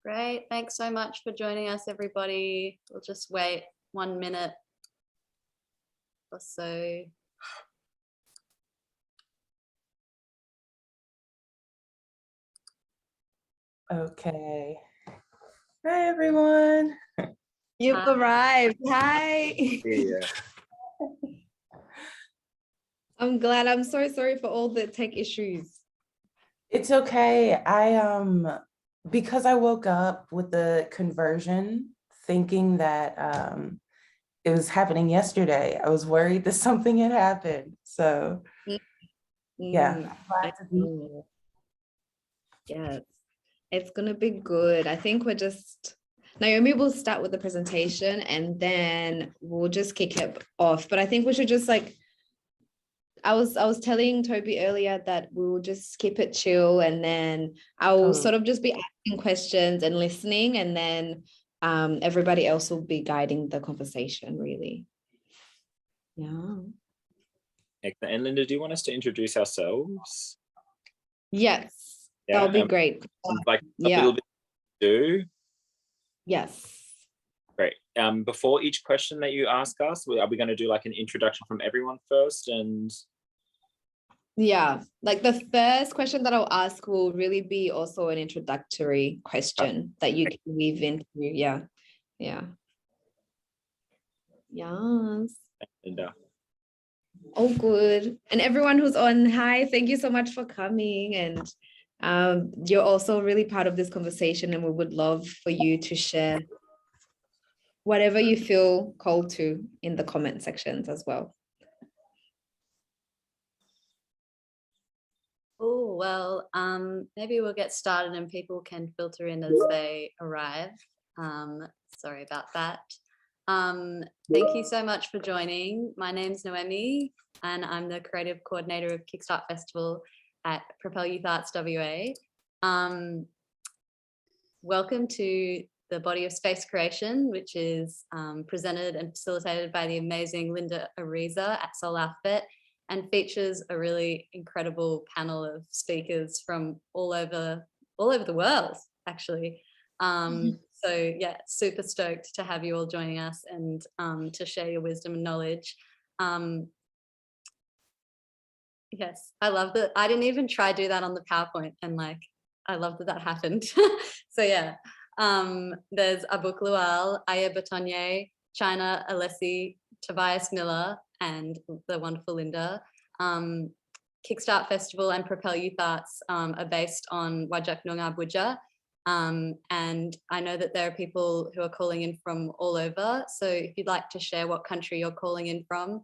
Great. Thanks so much for joining us, everybody. We'll just wait 1 minute or so. Okay. Hi, everyone. You've arrived. Hi. Yeah. I'm glad. I'm so sorry for all the tech issues. It's okay. Because I woke up with the conversion thinking that it was happening yesterday, I was worried that something had happened. So yeah, I'm glad to be here. Yes, it's gonna be good. I think Naomi will start with the presentation and then we'll just kick it off. But I think we should just I was telling Toby earlier that we will just keep it chill, and then I'll sort of just be asking questions and listening, and then everybody else will be guiding the conversation, really. Yeah. Excellent. And Linda, do you want us to introduce ourselves? Yes, Yeah, that'll be great. Like a little bit do. Yes. Great. Before each question that you ask us, are we going to do like an introduction from everyone first? And yeah, like the first question that I'll ask will really be also an introductory question that you can weave into. Yeah. Yes. Linda. Oh, good. And everyone who's on, hi, thank you so much for coming. And you're also really part of this conversation, and we would love for you to share whatever you feel called to in the comment sections as well. Oh, well, maybe we'll get started and people can filter in as they arrive. Sorry about that. Thank you so much for joining. My name's Noemi, and I'm the creative coordinator of Kickstart Festival at Propel Youth Arts WA. Welcome to the Body of Space Creation, which is presented and facilitated by the amazing Linda Ariza at Soul Outfit, and features a really incredible panel of speakers from all over the world, actually. So yeah, super stoked to have you all joining us and to share your wisdom and knowledge. Yes, I love that. I didn't even try to do that on the PowerPoint, and I love that happened. So yeah, there's Abuk, Lual, Ayebatonye, China, Aleisse, Tobias Miller, and the wonderful Linda. Kickstart Festival and Propel Youth Arts are based on Whadjuk Noongar Boodja. And I know that there are people who are calling in from all over. So if you'd like to share what country you're calling in from,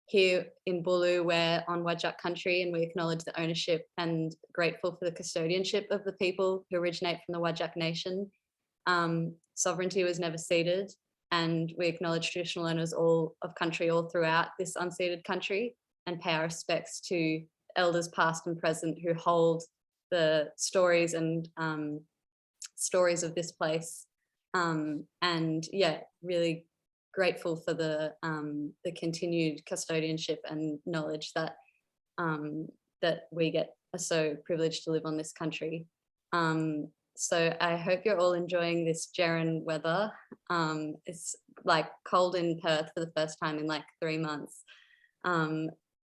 here in Bulu, we're on Whadjuk country, and we acknowledge the ownership and grateful for the custodianship of the people who originate from the Whadjuk nation. Sovereignty was never ceded, and we acknowledge traditional owners all of country all throughout this unceded country, and pay our respects to elders past and present who hold the stories and stories of this place. And yeah, really grateful for the continued custodianship and knowledge that that we are so privileged to live on this country. So I hope you're all enjoying this Jaren weather. It's cold in Perth for the first time in 3 months.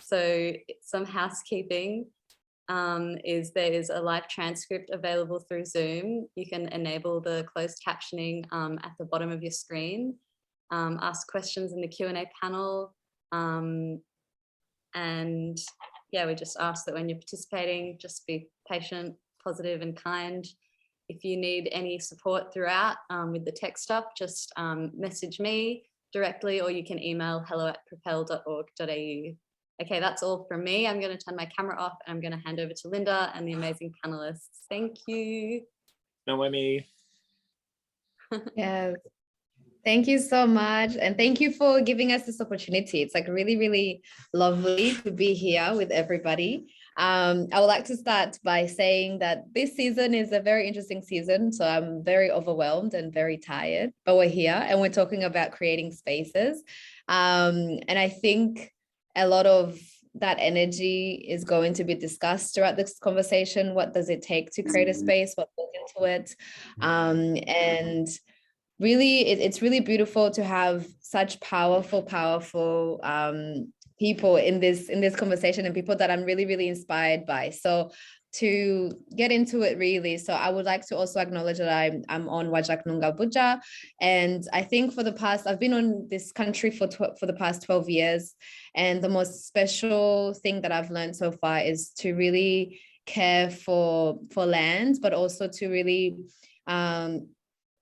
So some housekeeping is there is a live transcript available through Zoom. You can enable the closed captioning at the bottom of your screen. Ask questions in the Q&A panel. And yeah, we just ask that when you're participating, just be patient, positive and kind. If you need any support throughout with the tech stuff, just message me directly, or you can email hello@propel.org.au. Okay, that's all from me. I'm going to turn my camera off, and I'm going to hand over to Linda and the amazing panelists. Thank you. Noemi. Yes. Thank you so much. And thank you for giving us this opportunity. It's really, really lovely to be here with everybody. I would like to start by saying that this season is a very interesting season. So I'm very overwhelmed and very tired, but we're here and we're talking about creating spaces. And I think a lot of that energy is going to be discussed throughout this conversation. What does it take to create a space? What goes into it? And really, it's really beautiful to have such powerful people in this conversation, and people that I'm really, really inspired by. So to get into it really, so I would like to also acknowledge that I'm on Whadjuk Noongar Boodja, and I think I've been on this country for the past 12 years, and the most special thing that I've learned so far is to really care for land, but also to really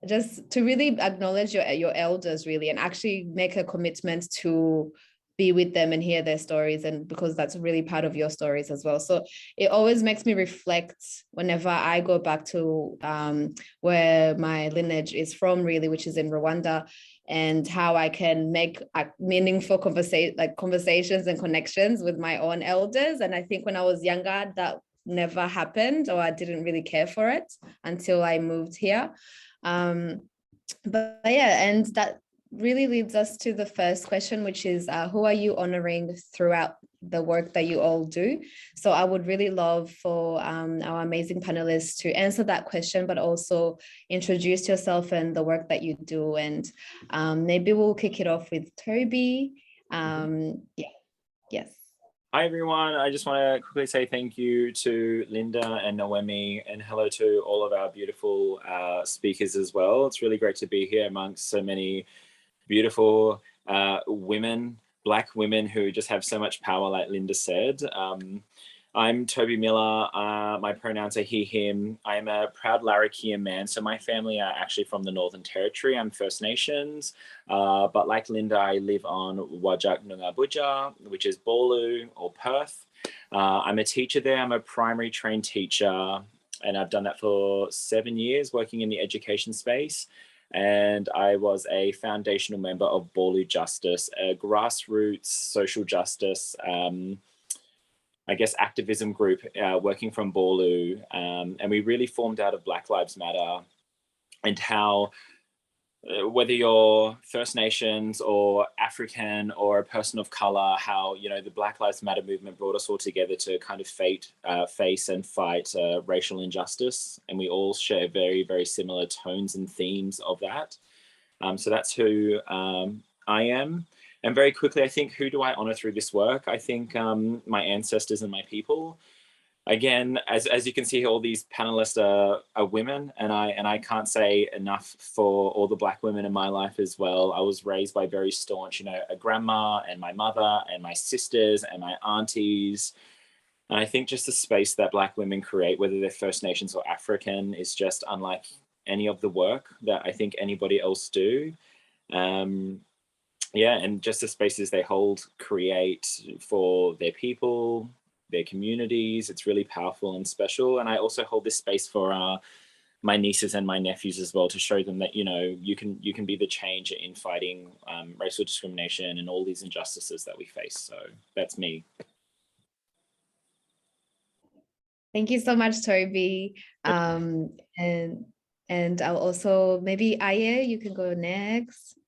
just to really acknowledge your elders really, and actually make a commitment to be with them and hear their stories, and because that's really part of your stories as well. So it always makes me reflect whenever I go back to where my lineage is from really, which is in Rwanda, and how I can make meaningful conversations and connections with my own elders. And I think when I was younger, that never happened, or I didn't really care for it until I moved here. But yeah, and that really leads us to the first question, which is who are you honoring throughout the work that you all do? So I would really love for our amazing panelists to answer that question, but also introduce yourself and the work that you do. And maybe we'll kick it off with Toby. Yes. Hi, everyone. I just want to quickly say thank you to Linda and Noemi, and hello to all of our beautiful speakers as well. It's really great to be here amongst so many beautiful women, Black women who just have so much power, like Linda said. I'm Toby Miller. My pronouns are he, him. I'm a proud Larrakia man. So my family are actually from the Northern Territory. I'm First Nations. But like Linda, I live on Whadjuk Noongar Boodja, which is Boorloo or Perth. I'm a teacher there. I'm a primary trained teacher, and I've done that for 7 years, working in the education space. And I was a foundational member of Boorloo Justice, a grassroots social justice I guess, activism group working from Boorloo. And we really formed out of Black Lives Matter, and how whether you're First Nations or African or a person of color, how, you know, the Black Lives Matter movement brought us all together to kind of face and fight racial injustice. And we all share very, very similar tones and themes of that. So that's who I am. And very quickly, I think, who do I honor through this work? I think my ancestors and my people. Again, as you can see, all these panelists are women, and I can't say enough for all the Black women in my life as well. I was raised by very staunch, you know, a grandma and my mother and my sisters and my aunties. And I think just the space that Black women create, whether they're First Nations or African, is just unlike any of the work that I think anybody else do. Yeah, and just the spaces they hold, create for their people, their communities. It's really powerful and special. And I also hold this space for my nieces and my nephews as well, to show them that, you know, you can be the change in fighting racial discrimination and all these injustices that we face. So that's me. Thank you so much, Toby. And I'll also, maybe Aye, you can go next.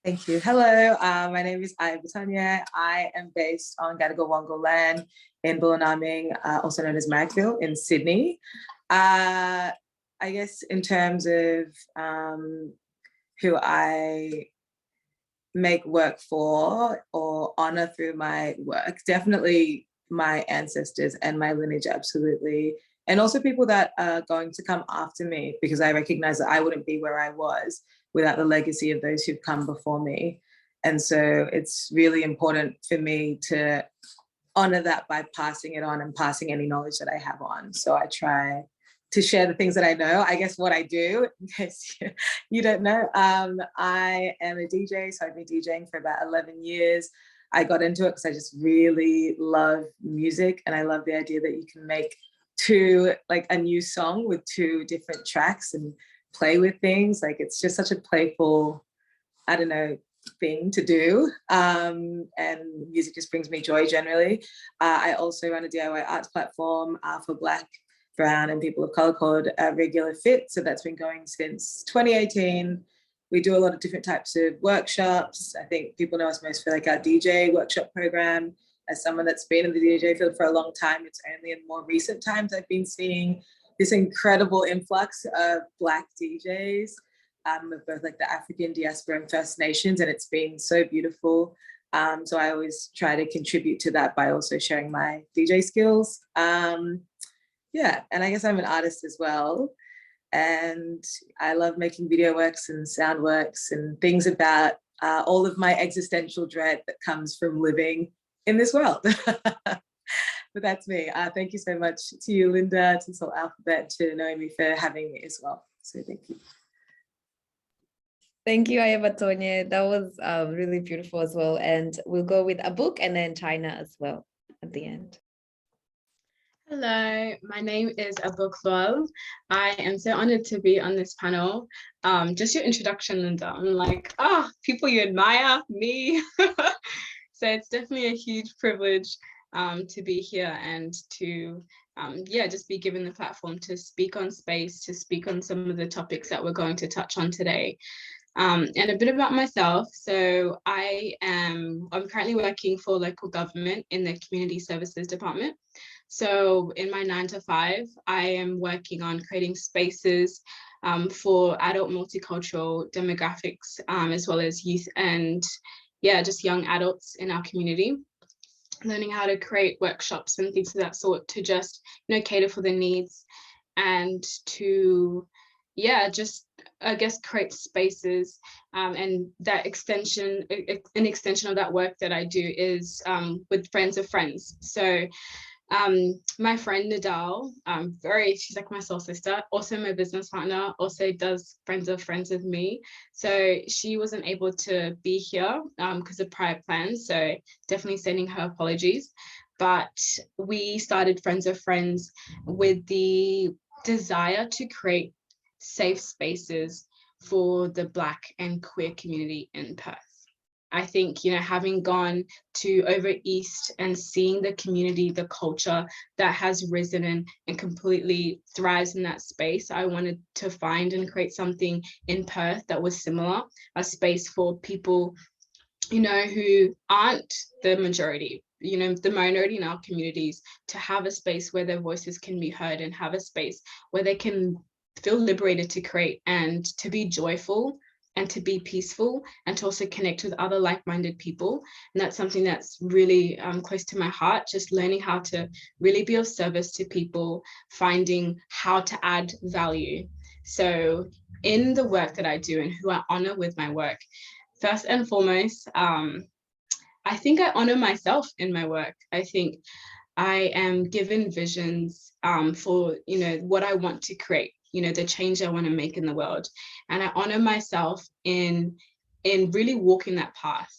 Thank you. Hello, my name is Ayebatonye. I am based on Gadigal Land in Bullinaming, also known as Magville in Sydney. I guess in terms of who I make work for or honor through my work, definitely my ancestors and my lineage, absolutely. And also people that are going to come after me, because I recognize that I wouldn't be where I was without the legacy of those who've come before me. And so it's really important for me to honor that by passing it on and passing any knowledge that I have on. So I try to share the things that I know. I guess what I do, in case you don't know, I am a DJ, so I've been DJing for about 11 years. I got into it because I just really love music, and I love the idea that you can make a new song with 2 different tracks and play with things. Like, it's just such a playful, I don't know, thing to do. And music just brings me joy generally. I also run a DIY arts platform for Black, Brown and people of color called Regular Fit. So that's been going since 2018. we do a lot of different types of workshops. I think people know us most for like our DJ workshop program. As someone that's been in the DJ field for a long time, it's only in more recent times I've been seeing this incredible influx of Black DJs of both like the African diaspora and First Nations, and it's been so beautiful. So I always try to contribute to that by also sharing my DJ skills. Yeah, and I guess I'm an artist as well. And I love making video works and sound works and things about all of my existential dread that comes from living in this world. But that's me. Thank you so much to you, Linda, to Soul Alphabet, to Naomi for having me as well. So thank you. Thank you, Ayebatonye. That was really beautiful as well. And we'll go with Abuk and then China as well at the end. Hello, my name is Abuk Lual. I am so honored to be on this panel. Just your introduction, Linda. I'm like, people you admire, me. So it's definitely a huge privilege to be here and to just be given the platform to speak on space, to speak on some of the topics that we're going to touch on today. And a bit about myself. So I'm currently working for local government in the community services department. So in my 9 to 5, I am working on creating spaces for adult multicultural demographics, as well as youth and just young adults in our community, learning how to create workshops and things of that sort to just, cater for the needs and to, just, I guess, create spaces. And that an extension of that work that I do is with Friends of Friends. So my friend Nidal, she's like my soul sister, also my business partner, also does Friends of Friends with me. So she wasn't able to be here because of prior plans. So definitely sending her apologies. But we started Friends of Friends with the desire to create safe spaces for the Black and queer community in Perth. I think, having gone to over East and seeing the community, the culture that has risen and completely thrives in that space, I wanted to find and create something in Perth that was similar, a space for people, who aren't the majority, the minority in our communities, to have a space where their voices can be heard and have a space where they can feel liberated to create and to be joyful and to be peaceful and to also connect with other like-minded people. And that's something that's really close to my heart, just learning how to really be of service to people, finding how to add value. So in the work that I do and who I honor with my work, first and foremost, I think I honor myself in my work. I think I am given visions for, what I want to create, the change I want to make in the world. And I honor myself in really walking that path,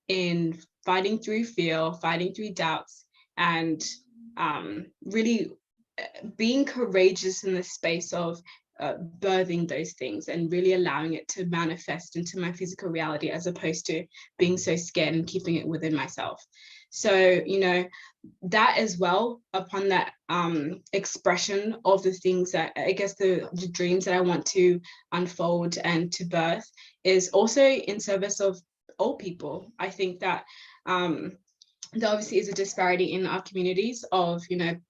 in fighting through fear, fighting through doubts, and really being courageous in the space of birthing those things and really allowing it to manifest into my physical reality, as opposed to being so scared and keeping it within myself. So, that as well, upon that expression of the things that, I guess, the dreams that I want to unfold and to birth, is also in service of all people. I think that there obviously is a disparity in our communities of,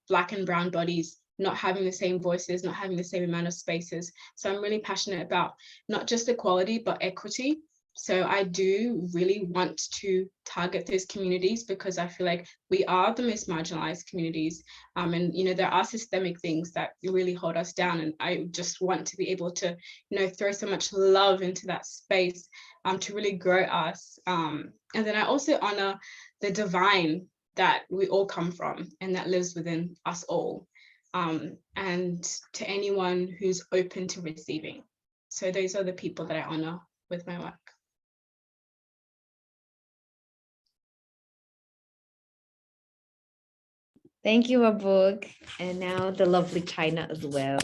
Black and brown bodies not having the same voices, not having the same amount of spaces. So I'm really passionate about not just equality, but equity. So I do really want to target those communities because I feel like we are the most marginalized communities. And, there are systemic things that really hold us down. And I just want to be able to, throw so much love into that space to really grow us. And then I also honor the divine that we all come from and that lives within us all. And to anyone who's open to receiving. So those are the people that I honor with my work. Thank you, Abuk. And now the lovely China as well.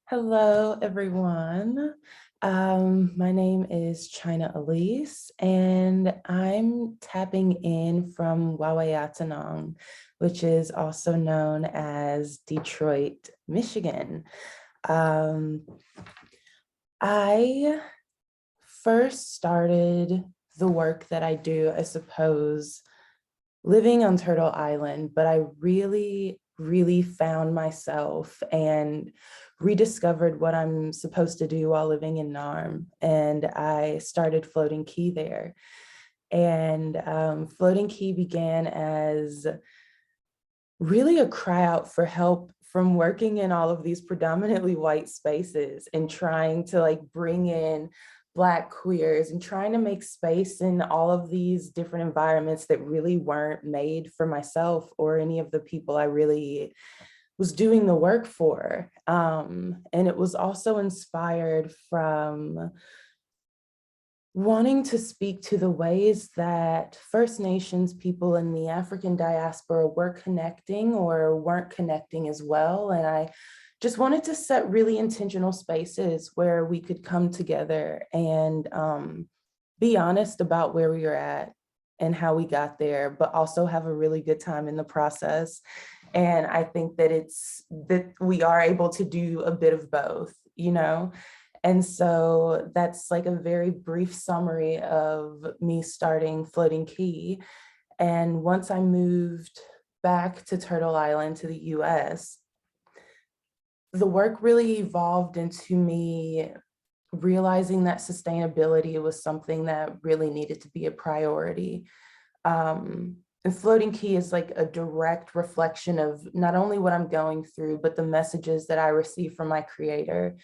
Hello, everyone. My name is China Aleisse, and I'm tapping in from Whadjuk, which is also known as Detroit, Michigan. I first started the work that I do, I suppose, living on Turtle Island, but I really found myself and rediscovered what I'm supposed to do while living in Narm. And I started Floating Key there. And Floating Key began as really a cry out for help from working in all of these predominantly white spaces and trying to like bring in Black queers and trying to make space in all of these different environments that really weren't made for myself or any of the people I really was doing the work for. And it was also inspired from wanting to speak to the ways that First Nations people in the African diaspora were connecting or weren't connecting as well. And I just wanted to set really intentional spaces where we could come together and be honest about where we were at and how we got there, but also have a really good time in the process. And I think that we are able to do a bit of both, you know? And so that's like a very brief summary of me starting Floating Key. And once I moved back to Turtle Island to the US, the work really evolved into me realizing that sustainability was something that really needed to be a priority. And Floating Key is like a direct reflection of not only what I'm going through, but the messages that I receive from my creator.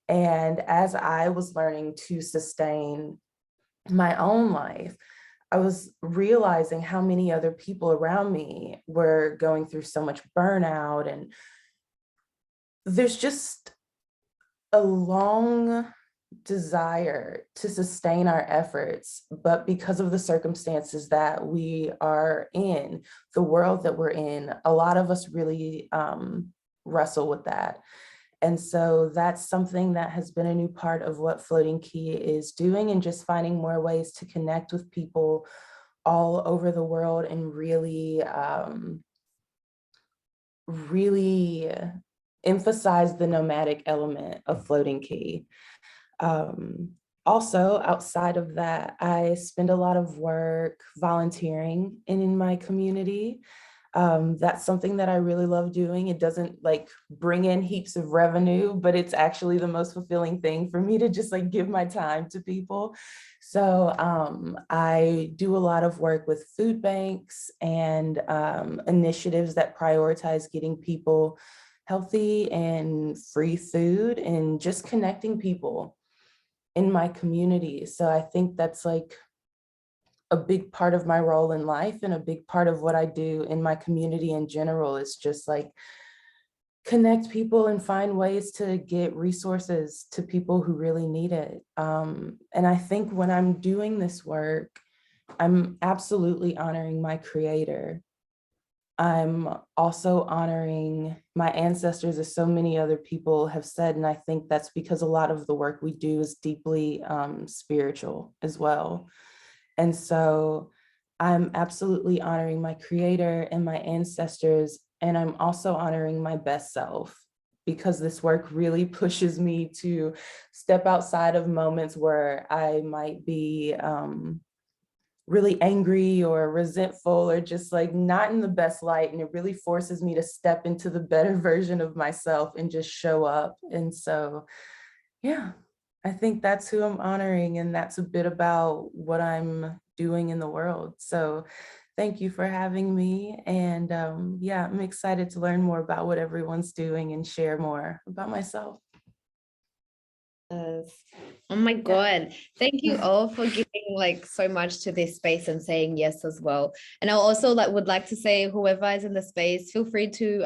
And as I was learning to sustain my own life, I was realizing how many other people around me were going through so much burnout. And there's just a long desire to sustain our efforts, but because of the circumstances that we are in, the world that we're in, a lot of us really wrestle with that. And so that's something that has been a new part of what Floating Key is doing, and just finding more ways to connect with people all over the world and really, really emphasize the nomadic element of Floating Key. Also, outside of that, I spend a lot of work volunteering in my community. That's something that I really love doing. It doesn't like bring in heaps of revenue, but it's actually the most fulfilling thing for me to just like give my time to people. So I do a lot of work with food banks and initiatives that prioritize getting people healthy and free food and just connecting people in my community. So I think that's like a big part of my role in life, and a big part of what I do in my community in general is just like connect people and find ways to get resources to people who really need it. And I think when I'm doing this work, I'm absolutely honoring my creator. I'm also honoring my ancestors, as so many other people have said, and I think that's because a lot of the work we do is deeply spiritual as well. And so I'm absolutely honoring my creator and my ancestors, and I'm also honoring my best self, because this work really pushes me to step outside of moments where I might be really angry or resentful or just like not in the best light. And it really forces me to step into the better version of myself and just show up. And so, yeah, I think that's who I'm honoring, and that's a bit about what I'm doing in the world. So thank you for having me. And yeah, I'm excited to learn more about what everyone's doing and share more about myself. Yes. Oh my God. Thank you all for giving like so much to this space and saying yes as well. And I also would like to say, whoever is in the space, feel free to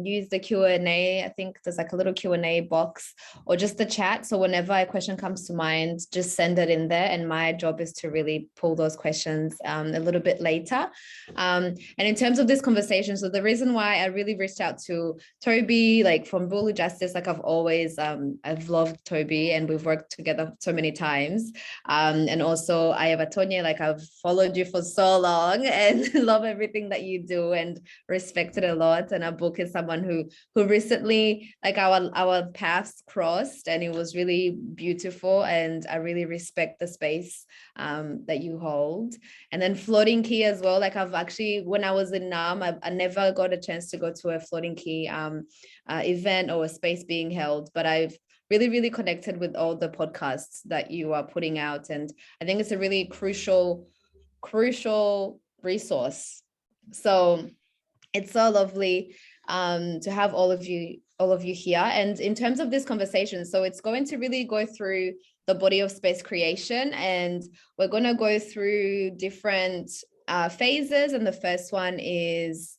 use the Q&A. I think there's like a little Q&A box or just the chat. So whenever a question comes to mind, just send it in there. And my job is to really pull those questions a little bit later. And in terms of this conversation, so the reason why I really reached out to Toby, like from Bulu Justice, like I've always, I've loved Toby. community, and we've worked together so many times. And also Ayebatonye, like I've followed you for so long and love everything that you do and respect it a lot. And Abuk is someone who recently, like our paths crossed, and it was really beautiful, and I really respect the space that you hold. And then Floating Key as well. Like I've actually, when I was in NAM, I never got a chance to go to a Floating Key event or a space being held, but I've really connected with all the podcasts that you are putting out, and I think it's a really crucial resource. So it's so lovely to have all of you here. And in terms of this conversation, so it's going to really go through the body of space creation, and we're going to go through different phases. And the first one is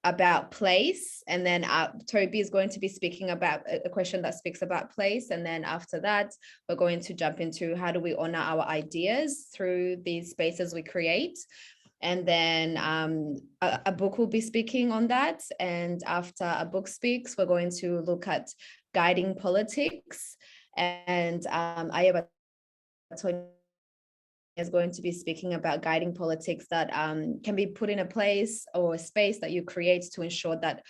about place, and then Toby is going to be speaking about a question that speaks about place, and then after that we're going to jump into how do we honor our ideas through these spaces we create. And then Abuk will be speaking on that, and after Abuk speaks, we're going to look at guiding politics, and Ayebatonye is going to be speaking about guiding politics that can be put in a place or a space that you create to ensure that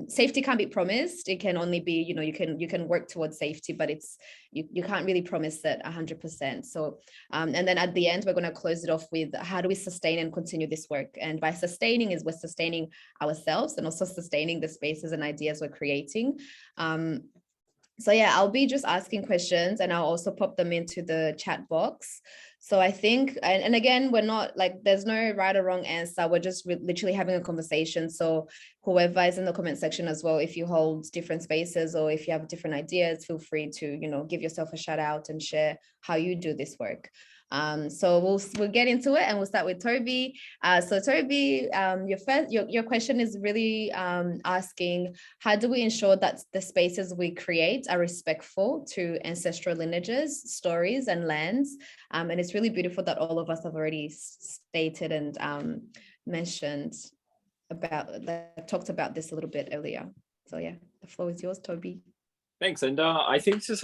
safety can't be promised. It can only be, you can work towards safety, but it's you can't really promise it 100%. So and then at the end, we're going to close it off with how do we sustain and continue this work? And by sustaining we're sustaining ourselves and also sustaining the spaces and ideas we're creating. So yeah, I'll be just asking questions, and I'll also pop them into the chat box. So I think, and again, we're not like, there's no right or wrong answer. We're just literally having a conversation. So whoever is in the comment section as well, if you hold different spaces or if you have different ideas, feel free to, give yourself a shout out and share how you do this work. So we'll get into it, and we'll start with Toby. So Toby, your question is really asking, how do we ensure that the spaces we create are respectful to ancestral lineages, stories, and lands? And it's really beautiful that all of us have already stated and mentioned about, talked about this a little bit earlier. So yeah, the floor is yours, Toby. Thanks, Linda. I think this is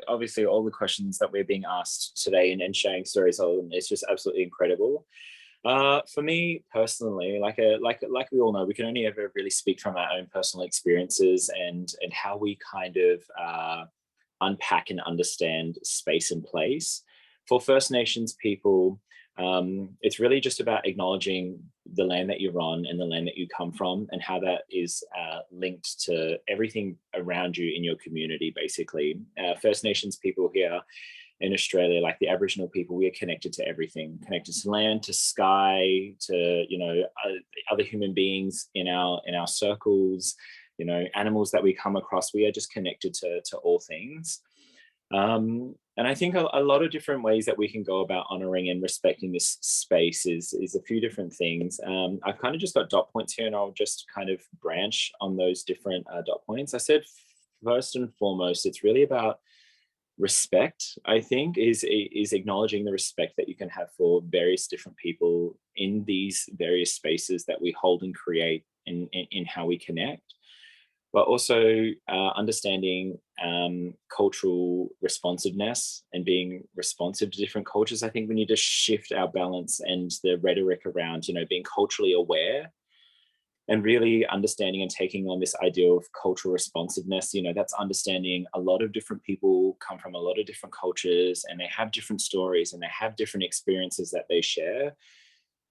obviously all the questions that we're being asked today and sharing stories on, it's just absolutely incredible. For me personally, like we all know, we can only ever really speak from our own personal experiences and how we kind of unpack and understand space and place. For First Nations people, it's really just about acknowledging the land that you're on and the land that you come from, and how that is linked to everything around you in your community, basically. First Nations people here in Australia, like the Aboriginal people, we are connected to everything, connected to land, to sky, to, other human beings in our circles, animals that we come across. We are just connected to all things. And I think a lot of different ways that we can go about honoring and respecting this space is a few different things. I've kind of just got dot points here, and I'll just kind of branch on those different dot points. I said, first and foremost, it's really about respect. I think is acknowledging the respect that you can have for various different people in these various spaces that we hold and create in how we connect. But also understanding cultural responsiveness and being responsive to different cultures. I think we need to shift our balance and the rhetoric around, being culturally aware and really understanding and taking on this idea of cultural responsiveness. That's understanding a lot of different people come from a lot of different cultures, and they have different stories and they have different experiences that they share.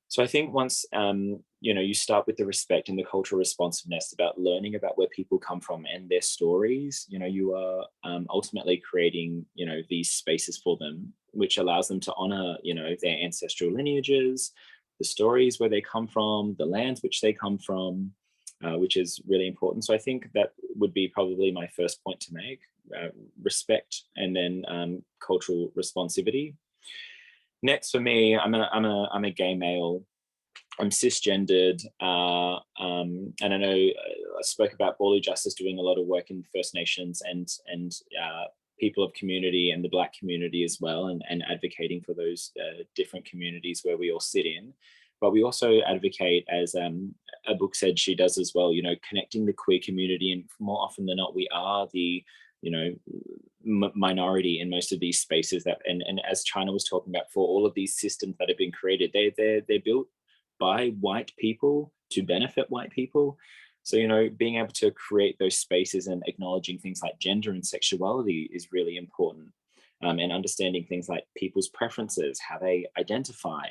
So I think once, you start with the respect and the cultural responsiveness about learning about where people come from and their stories, you are ultimately creating, these spaces for them, which allows them to honor, their ancestral lineages, the stories where they come from, the lands which they come from, which is really important. So I think that would be probably my first point to make, respect, and then cultural responsivity. Next, for me, I'm a gay male. I'm cisgendered, and I know I spoke about Borley Justice doing a lot of work in First Nations and people of community and the Black community as well, and advocating for those different communities where we all sit in. But we also advocate, as Abuk said she does as well, connecting the queer community, and more often than not, we are the minority in most of these spaces that, and as China was talking about, for all of these systems that have been created, they're built by white people to benefit white people. So, being able to create those spaces and acknowledging things like gender and sexuality is really important. And understanding things like people's preferences, how they identify,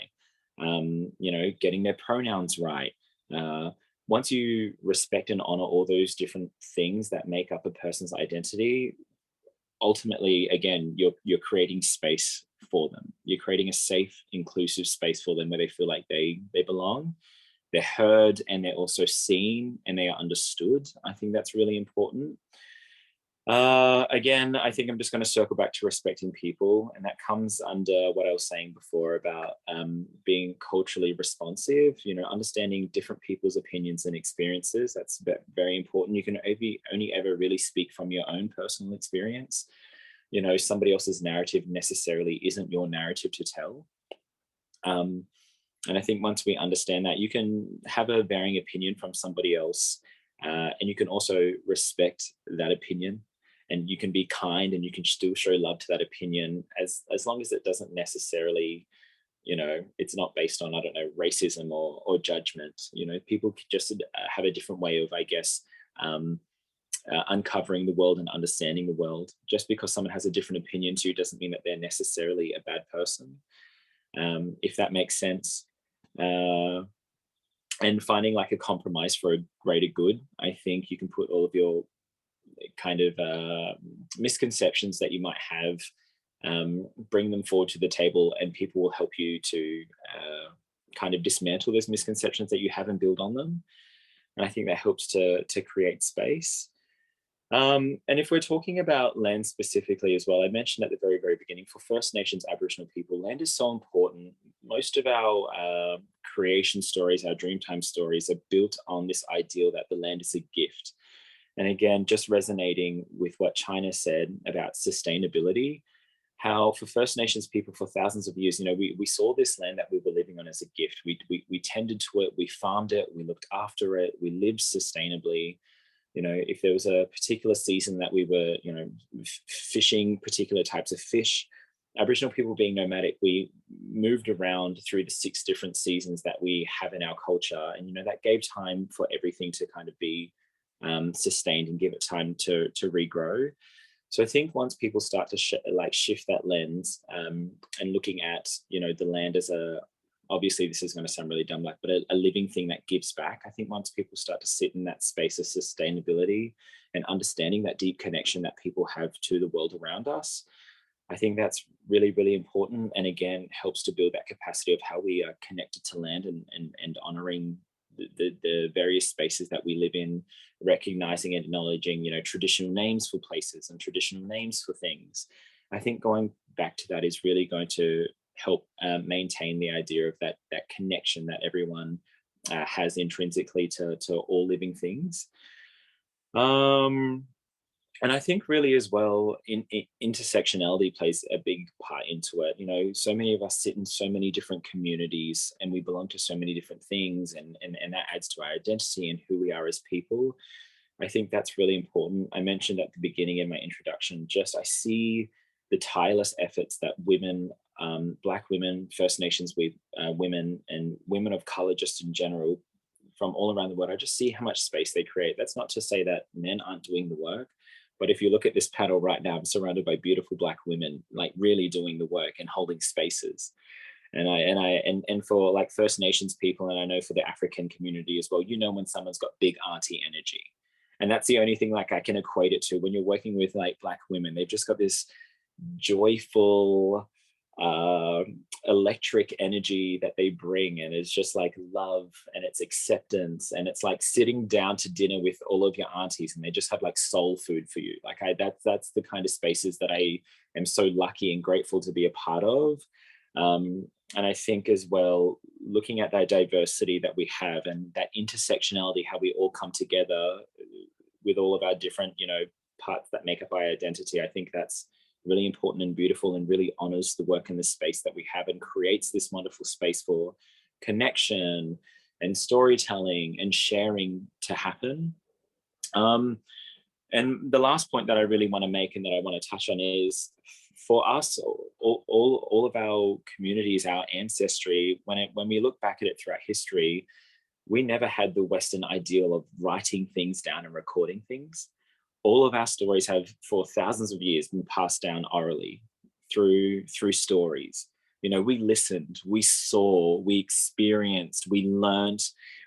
getting their pronouns right. Once you respect and honor all those different things that make up a person's identity, ultimately, again, you're creating space for them. You're creating a safe, inclusive space for them where they feel like they belong, they're heard, and they're also seen, and they are understood. I think that's really important. Again, I think I'm just going to circle back to respecting people, and that comes under what I was saying before about being culturally responsive, understanding different people's opinions and experiences. That's very important. You can only ever really speak from your own personal experience. Somebody else's narrative necessarily isn't your narrative to tell. And I think once we understand that, you can have a varying opinion from somebody else, and you can also respect that opinion. And you can be kind, and you can still show love to that opinion as long as it doesn't necessarily, it's not based on, I don't know, racism or judgment. People could just have a different way of, I guess, uncovering the world and understanding the world. Just because someone has a different opinion to you doesn't mean that they're necessarily a bad person, if that makes sense. And finding like a compromise for a greater good. I think you can put all of your kind of misconceptions that you might have, bring them forward to the table, and people will help you to kind of dismantle those misconceptions that you have and build on them. And I think that helps to create space. And if we're talking about land specifically as well, I mentioned at the very, very beginning, for First Nations Aboriginal people, land is so important. Most of our creation stories, our Dreamtime stories, are built on this ideal that the land is a gift. And again, just resonating with what China said about sustainability, how for First Nations people for thousands of years, we saw this land that we were living on as a gift. We tended to it, we farmed it, we looked after it, we lived sustainably. If there was a particular season that we were, fishing particular types of fish, Aboriginal people being nomadic, we moved around through the 6 different seasons that we have in our culture. And, that gave time for everything to kind of be sustained and give it time to regrow. So I think once people start to shift that lens, and looking at, the land as obviously this is going to sound really dumb, but a living thing that gives back. I think once people start to sit in that space of sustainability and understanding that deep connection that people have to the world around us, I think that's really, really important. And again, helps to build that capacity of how we are connected to land and honoring the various spaces that we live in, recognizing and acknowledging, traditional names for places and traditional names for things. I think going back to that is really going to help maintain the idea of that connection that everyone has intrinsically to all living things. And I think really as well, intersectionality plays a big part into it. So many of us sit in so many different communities, and we belong to so many different things, and that adds to our identity and who we are as people. I think that's really important. I mentioned at the beginning in my introduction, I see the tireless efforts that women, Black women, First Nations women, and women of color just in general from all around the world. I just see how much space they create. That's not to say that men aren't doing the work, but if you look at this panel right now, I'm surrounded by beautiful Black women, like really doing the work and holding spaces. And for like First Nations people, and I know for the African community as well, when someone's got big auntie energy. And that's the only thing like I can equate it to when you're working with like Black women. They've just got this joyful, electric energy that they bring, and it's just like love, and it's acceptance, and it's like sitting down to dinner with all of your aunties, and they just have like soul food for you. Like that's the kind of spaces that I am so lucky and grateful to be a part of. And I think as well, looking at that diversity that we have and that intersectionality, how we all come together with all of our different, parts that make up our identity, I think that's really important and beautiful, and really honors the work in the space that we have, and creates this wonderful space for connection and storytelling and sharing to happen. And the last point that I really want to make and that I want to touch on is, for us, all of our communities, our ancestry, when we look back at it throughout history, we never had the Western ideal of writing things down and recording things. All of our stories have, for thousands of years, been passed down orally through stories. You know, we listened, we saw, we experienced, we learned,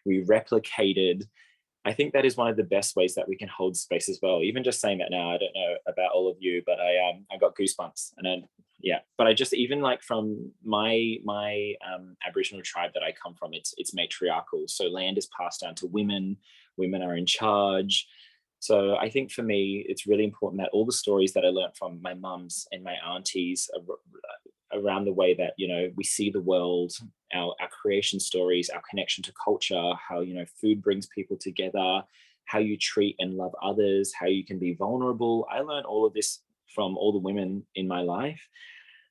we replicated. I think that is one of the best ways that we can hold space as well. Even just saying that now, I don't know about all of you, but I got goosebumps. And but I just, even like from my Aboriginal tribe that I come from, it's matriarchal. So land is passed down to women. Women are in charge. So I think for me, it's really important that all the stories that I learned from my mums and my aunties around the way that, you know, we see the world, our creation stories, our connection to culture, how, you know, food brings people together, how you treat and love others, how you can be vulnerable. I learned all of this from all the women in my life,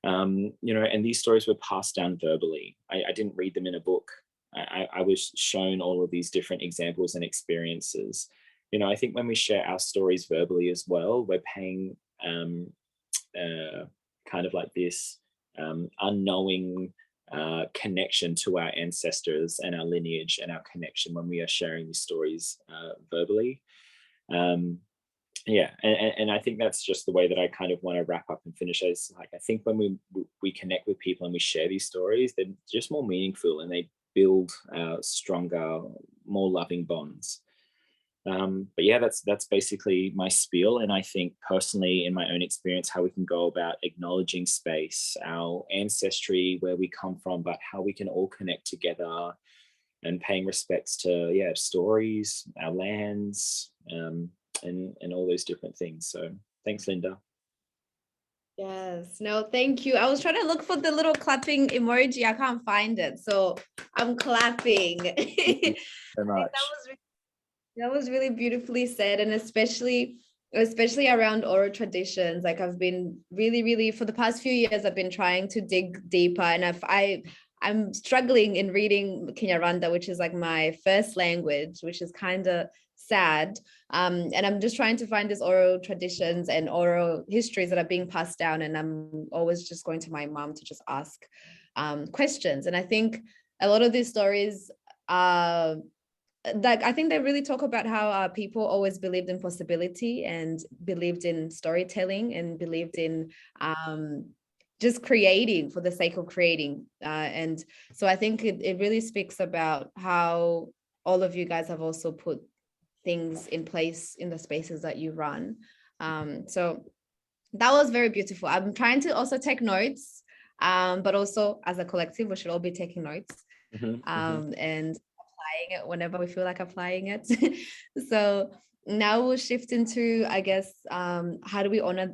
you know, and these stories were passed down verbally. I didn't read them in a book. I was shown all of these different examples and experiences. You know, I think when we share our stories verbally as well, we're paying kind of like this unknowing connection to our ancestors and our lineage and our connection when we are sharing these stories verbally. Yeah, and I think that's just the way that I kind of want to wrap up and finish. Is like, I think when we connect with people and we share these stories, they're just more meaningful and they build stronger, more loving bonds. But yeah, that's basically my spiel. And I think personally, in my own experience, how we can go about acknowledging space, our ancestry, where we come from, but how we can all connect together and paying respects to, stories, our lands, and all those different things. So thanks, Linda. Yes, no, thank you. I was trying to look for the little clapping emoji. I can't find it. So I'm clapping. Thank you so much. That was really beautifully said, and especially around oral traditions. Like, I've been really for the past few years, I've been trying to dig deeper, and I'm struggling in reading Kinyarwanda, which is like my first language, which is kind of sad. And I'm just trying to find these oral traditions and oral histories that are being passed down, and I'm always just going to my mom to just ask questions. And I think a lot of these stories are, like, I think they really talk about how people always believed in possibility and believed in storytelling and believed in just creating for the sake of creating. And so I think it really speaks about how all of you guys have also put things in place in the spaces that you run. So that was very beautiful. I'm trying to also take notes, but also as a collective, we should all be taking notes. And applying it whenever we feel like applying it. So now we'll shift into, I guess, how do we honor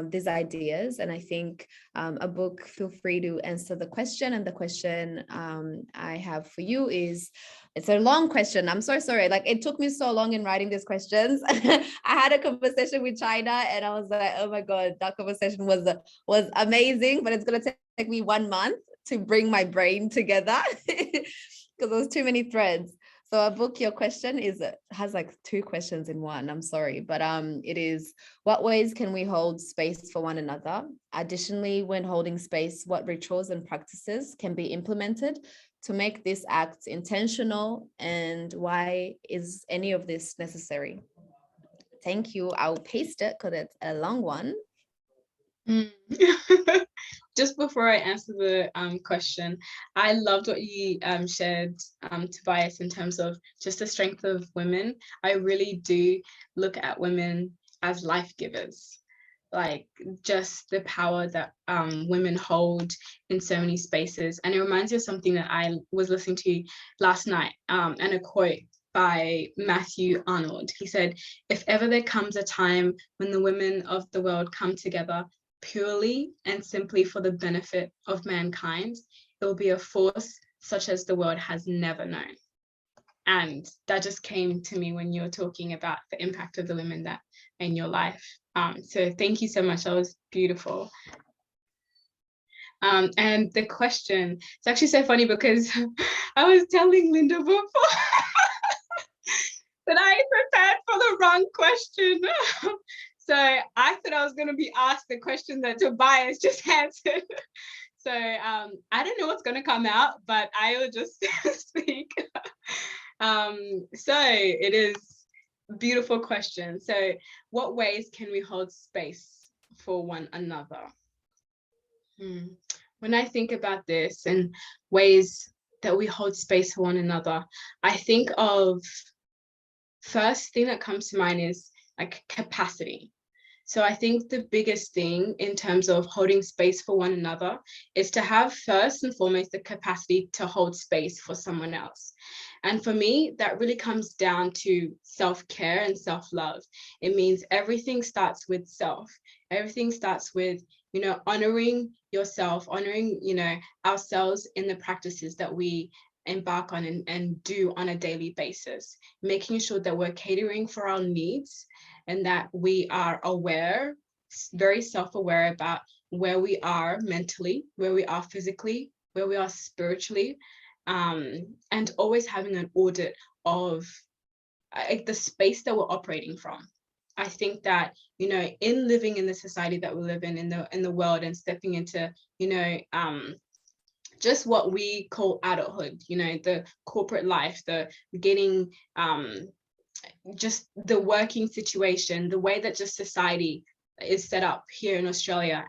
these ideas? And I think Abuk, feel free to answer the question. And the question I have for you is, it's a long question. I'm so sorry. Like, it took me so long in writing these questions. I had a conversation with China and I was like, oh my God, that conversation was amazing, but it's going to take me 1 month to bring my brain together. Because there's too many threads. So Abuk, your question has like 2 questions in one. I'm sorry, but it is, what ways can we hold space for one another? Additionally, when holding space, what rituals and practices can be implemented to make this act intentional, and why is any of this necessary? Thank you. I'll paste it because it's a long one. Just before I answer the question, I loved what you shared, Tobias, in terms of just the strength of women. I really do look at women as life givers, like just the power that women hold in so many spaces. And it reminds me of something that I was listening to last night, and a quote by Matthew Arnold. He said, "If ever there comes a time when the women of the world come together purely and simply for the benefit of mankind, it will be a force such as the world has never known." And that just came to me when you were talking about the impact of the women that in your life. So thank you so much. That was beautiful. And the question, it's actually so funny because I was telling Linda before that I prepared for the wrong question. So I thought I was going to be asked the question that Tobias just answered. So I don't know what's going to come out, but I will just speak. So it is a beautiful question. So what ways can we hold space for one another? When I think about this and ways that we hold space for one another, I think of, first thing that comes to mind is like capacity. So I think the biggest thing in terms of holding space for one another is to have, first and foremost, the capacity to hold space for someone else. And for me, that really comes down to self-care and self-love. It means everything starts with self. Everything starts with, honoring yourself, honoring, ourselves in the practices that we embark on and do on a daily basis, making sure that we're catering for our needs and that we are aware, very self-aware about where we are mentally, where we are physically, where we are spiritually, and always having an audit of the space that we're operating from. I think that, in living in the society that we live in the world, and stepping into, just what we call adulthood, the corporate life, the getting, just the working situation, the way that just society is set up here in Australia,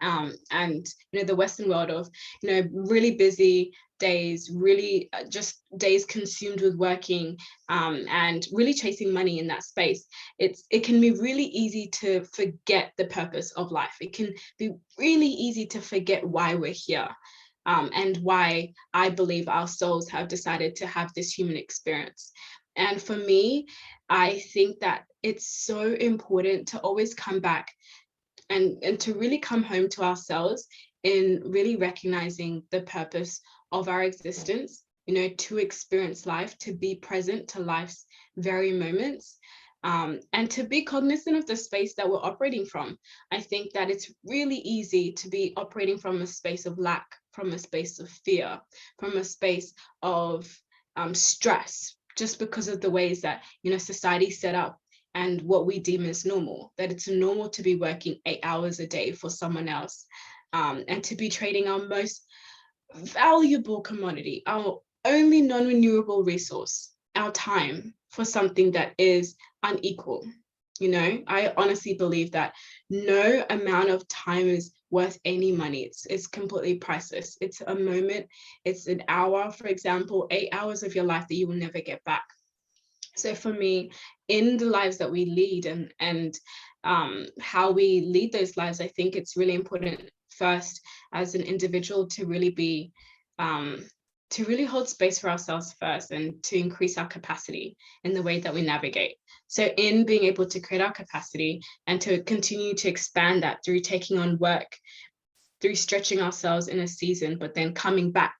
and the Western world of really busy days, really just days consumed with working, and really chasing money in that space. It can be really easy to forget the purpose of life. It can be really easy to forget why we're here, and why I believe our souls have decided to have this human experience. And for me, I think that it's so important to always come back and to really come home to ourselves in really recognizing the purpose of our existence, to experience life, to be present to life's very moments, and to be cognizant of the space that we're operating from. I think that it's really easy to be operating from a space of lack, from a space of fear, from a space of stress, just because of the ways that society set up and what we deem as normal, that it's normal to be working 8 hours a day for someone else, and to be trading our most valuable commodity, our only non-renewable resource, our time, for something that is unequal. I honestly believe that no amount of time is worth any money. It's completely priceless. It's a moment, it's an hour, for example, 8 hours of your life that you will never get back. So for me, in the lives that we lead and how we lead those lives, I think it's really important, first, as an individual, to really be to really hold space for ourselves first, and to increase our capacity in the way that we navigate. So in being able to create our capacity and to continue to expand that through taking on work, through stretching ourselves in a season, but then coming back,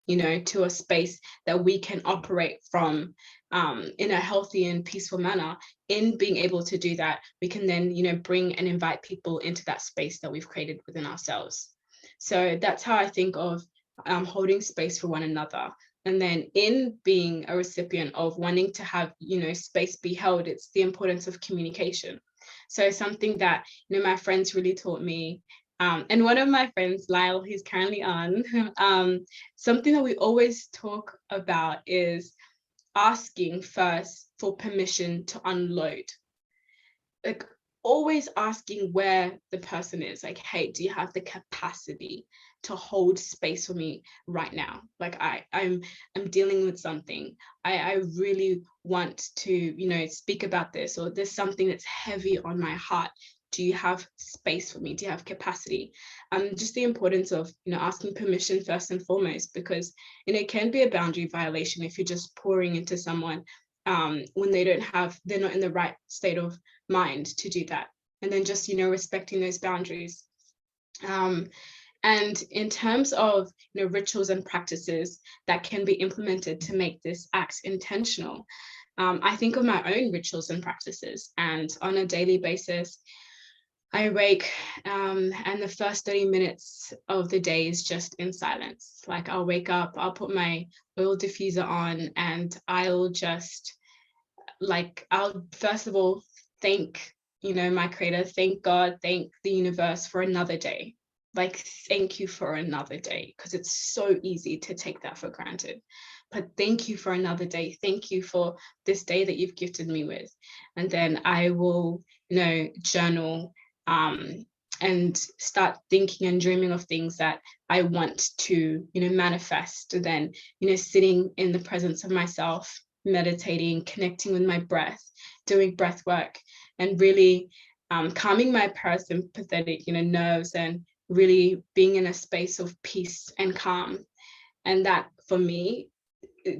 to a space that we can operate from in a healthy and peaceful manner. In being able to do that, we can then, bring and invite people into that space that we've created within ourselves. So that's how I think of holding space for one another. And then in being a recipient of wanting to have, space be held, it's the importance of communication. So something that, my friends really taught me, and one of my friends, Lual, who's currently on, something that we always talk about is asking first for permission to unload. Like, always asking where the person is, like, hey, do you have the capacity to hold space for me right now? Like, I'm dealing with something. I really want to, speak about this, or there's something that's heavy on my heart. Do you have space for me? Do you have capacity? Just the importance of, asking permission first and foremost, because, it can be a boundary violation if you're just pouring into someone when they're not in the right state of mind to do that. And then just, respecting those boundaries. And in terms of, rituals and practices that can be implemented to make this act intentional, I think of my own rituals and practices. And on a daily basis, I wake and the first 30 minutes of the day is just in silence. Like, I'll wake up, I'll put my oil diffuser on, and I'll just like I'll first of all thank, you know, my creator, thank God, thank the universe for another day. Like, thank you for another day, because it's so easy to take that for granted. But thank you for another day. Thank you for this day that you've gifted me with. And then I will, you know, journal and start thinking and dreaming of things that I want to, you know, manifest. And then, you know, sitting in the presence of myself, meditating, connecting with my breath, doing breath work, and really calming my parasympathetic, you know, nerves, and really being in a space of peace and calm. And that, for me,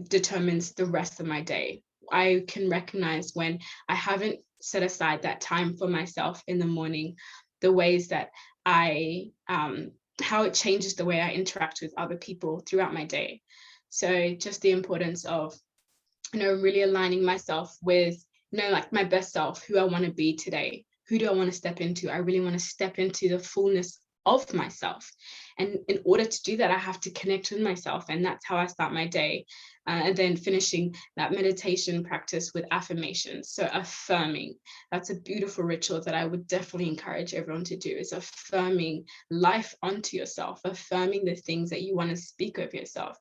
determines the rest of my day. I can recognize when I haven't set aside that time for myself in the morning, the ways that how it changes the way I interact with other people throughout my day. So just the importance of, you know, really aligning myself with, you know, like my best self, who I want to be today. Who do I want to step into? I really want to step into the fullness of myself. And in order to do that, I have to connect with myself. And that's how I start my day. And then finishing that meditation practice with affirmations. So affirming, that's a beautiful ritual that I would definitely encourage everyone to do, is affirming life onto yourself, affirming the things that you want to speak of yourself.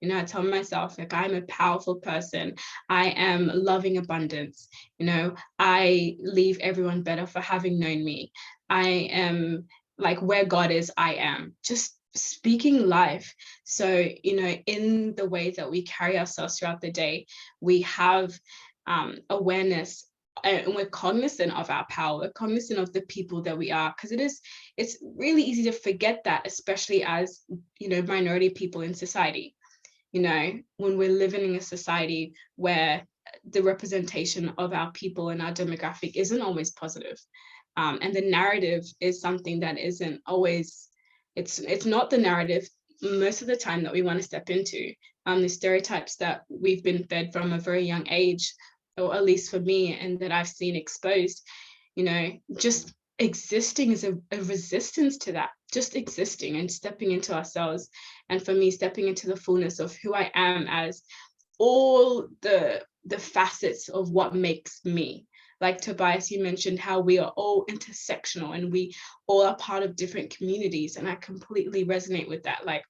You know, I tell myself, like, I'm a powerful person. I am loving abundance. You know, I leave everyone better for having known me. I am like, where God is, I am. Just speaking life. So, you know, in the way that we carry ourselves throughout the day, we have awareness, and we're cognizant of our power, we're cognizant of the people that we are, because it's really easy to forget that, especially as, you know, minority people in society. You know, when we're living in a society where the representation of our people and our demographic isn't always positive. And the narrative is something that isn't always, it's not the narrative most of the time that we want to step into. The stereotypes that we've been fed from a very young age, or at least for me, and that I've seen exposed, you know, just existing is a resistance to that, just existing and stepping into ourselves. And for me, stepping into the fullness of who I am as all the facets of what makes me. Like Tobias, you mentioned how we are all intersectional and we all are part of different communities. And I completely resonate with that. Like,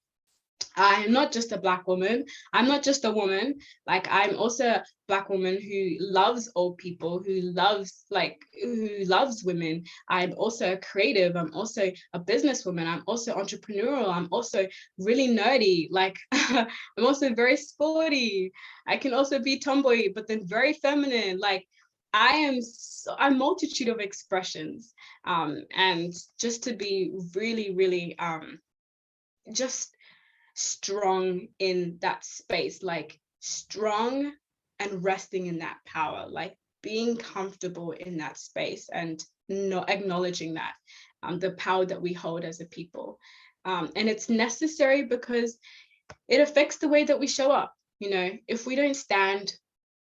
I'm not just a Black woman. I'm not just a woman. Like, I'm also a Black woman who loves old people, who loves women. I'm also a creative. I'm also a businesswoman. I'm also entrepreneurial. I'm also really nerdy. Like, I'm also very sporty. I can also be tomboy, but then very feminine. Like, I am a multitude of expressions. And just to be really, really just strong in that space, like strong and resting in that power, like being comfortable in that space and not acknowledging that the power that we hold as a people. And it's necessary because it affects the way that we show up. You know, if we don't stand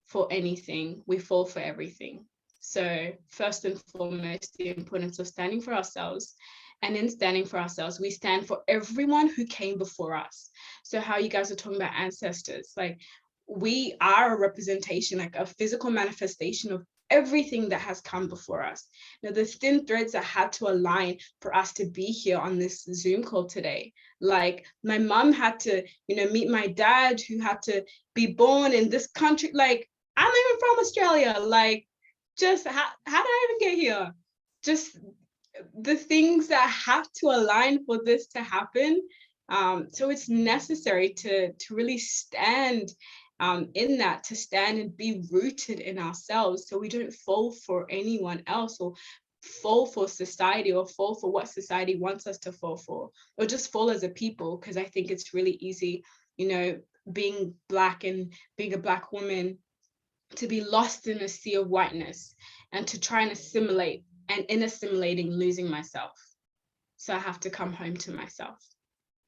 for anything, we fall for everything. So first and foremost, the importance of standing for ourselves. And in standing for ourselves, we stand for everyone who came before us. So how you guys are talking about ancestors, like, we are a representation, like a physical manifestation of everything that has come before us. Now, the thin threads that had to align for us to be here on this Zoom call today. Like, my mom had to, you know, meet my dad, who had to be born in this country. Like, I'm even from Australia. Like, just how did I even get here? Just the things that have to align for this to happen. So it's necessary to really stand in that, to stand and be rooted in ourselves, so we don't fall for anyone else, or fall for society, or fall for what society wants us to fall for, or just fall as a people. Because I think it's really easy, you know, being Black and being a Black woman, to be lost in a sea of whiteness and to try and assimilate, and in assimilating, losing myself. So I have to come home to myself.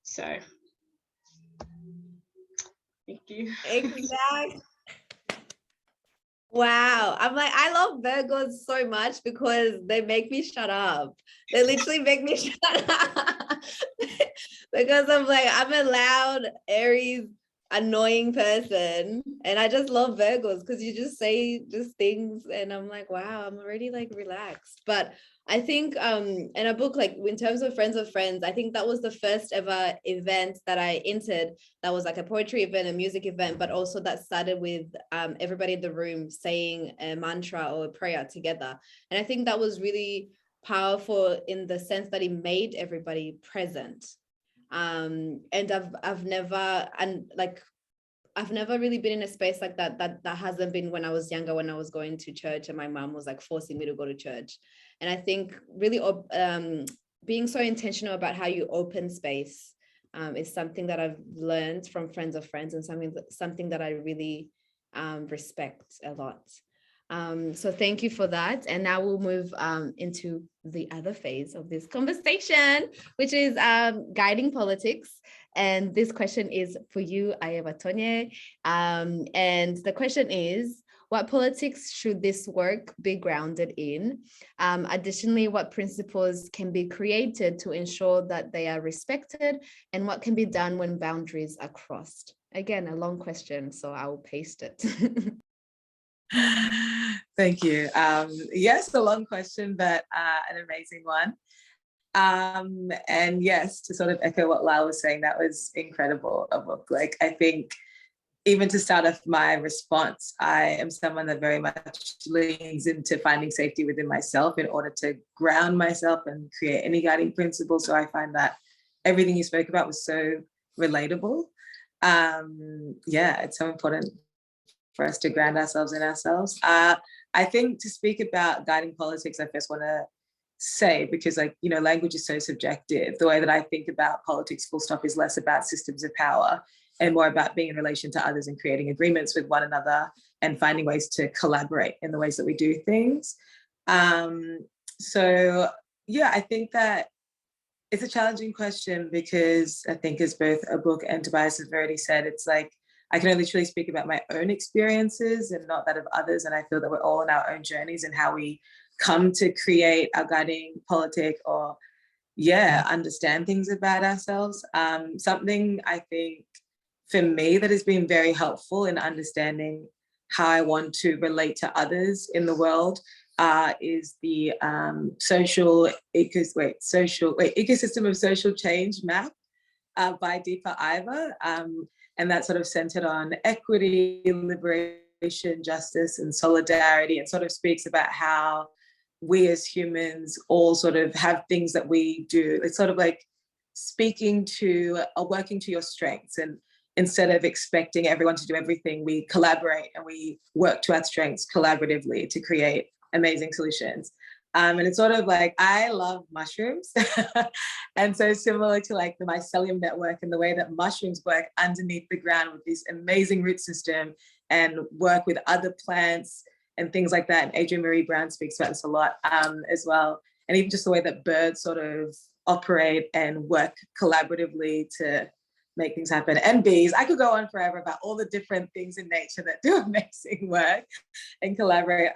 So thank you. Exactly. Wow. I'm like, I love Virgos so much because they make me shut up. They literally make me shut up. Because I'm like, I'm a loud Aries annoying person, and I just love Virgos because you just say just things and I'm like, wow, I'm already like relaxed. But I think in a book, like in terms of friends of friends, I think that was the first ever event that I entered that was like a poetry event, a music event, but also that started with everybody in the room saying a mantra or a prayer together. And I think that was really powerful in the sense that it made everybody present. And I've never really been in a space like that hasn't been when I was younger, when I was going to church and my mom was like forcing me to go to church. And I think really being so intentional about how you open space is something that I've learned from friends of friends, and something that I really respect a lot. So thank you for that. And now we'll move into the other phase of this conversation, which is guiding politics. And this question is for you, Ayebatonye. And the question is, what politics should this work be grounded in? Additionally, what principles can be created to ensure that they are respected, and what can be done when boundaries are crossed? Again, a long question, so I will paste it. Thank you. Yes, a long question, but an amazing one. And yes, to sort of echo what Lual was saying, that was incredible, Abuk. Like, I think even to start off my response, I am someone that very much leans into finding safety within myself in order to ground myself and create any guiding principle. So I find that everything you spoke about was so relatable. Yeah, it's so important for us to ground ourselves in ourselves. I think to speak about guiding politics, I first want to say, because language is so subjective, the way that I think about politics full stop is less about systems of power and more about being in relation to others and creating agreements with one another and finding ways to collaborate in the ways that we do things. So yeah, I think that it's a challenging question, because I think, as both Abuk and Tobias have already said, it's like I can only truly speak about my own experiences and not that of others. And I feel that we're all on our own journeys and how we come to create our guiding politic or, understand things about ourselves. Something I think for me that has been very helpful in understanding how I want to relate to others in the world is the ecosystem of social change map by Deepa Iva. And that's sort of centered on equity, liberation, justice, and solidarity. It sort of speaks about how we as humans all sort of have things that we do. It's sort of like speaking to or working to your strengths. And instead of expecting everyone to do everything, we collaborate and we work to our strengths collaboratively to create amazing solutions. And it's sort of like, I love mushrooms. And so similar to like the mycelium network and the way that mushrooms work underneath the ground with this amazing root system and work with other plants and things like that. And Adrienne Marie Brown speaks about this a lot as well. And even just the way that birds sort of operate and work collaboratively to make things happen. And bees, I could go on forever about all the different things in nature that do amazing work and collaborate.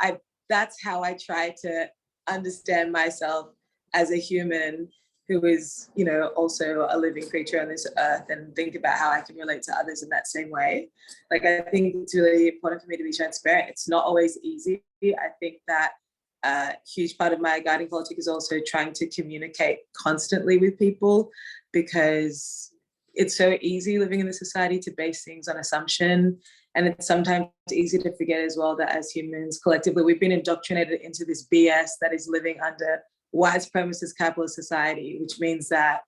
That's how I try to understand myself as a human who is, also a living creature on this earth, and think about how I can relate to others in that same way. Like, I think it's really important for me to be transparent. It's not always easy. I think that a huge part of my guiding politic is also trying to communicate constantly with people, because it's so easy living in the society to base things on assumption. And it's sometimes easy to forget as well that as humans collectively, we've been indoctrinated into this BS that is living under white supremacist capitalist society, which means that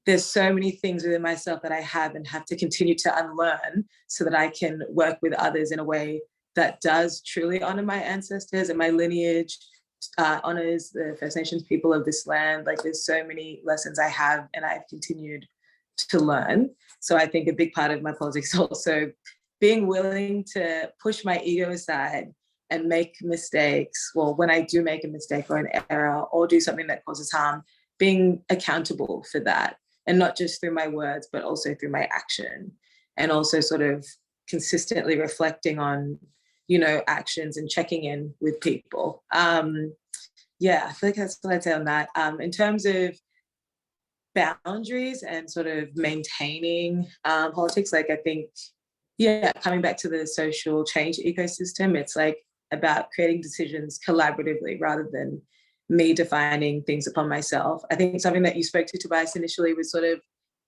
there's so many things within myself that I have and have to continue to unlearn so that I can work with others in a way that does truly honor my ancestors and my lineage, honors the First Nations people of this land. Like, there's so many lessons I have and I've continued to learn. So I think a big part of my politics is also being willing to push my ego aside and make mistakes. Well, when I do make a mistake or an error or do something that causes harm, being accountable for that, and not just through my words, but also through my action, and also sort of consistently reflecting on, actions and checking in with people. I feel like that's what I'd say on that. In terms of boundaries and sort of maintaining politics. Like I think, yeah, coming back to the social change ecosystem, it's like about creating decisions collaboratively rather than me defining things upon myself. I think something that you spoke to Tobias initially was sort of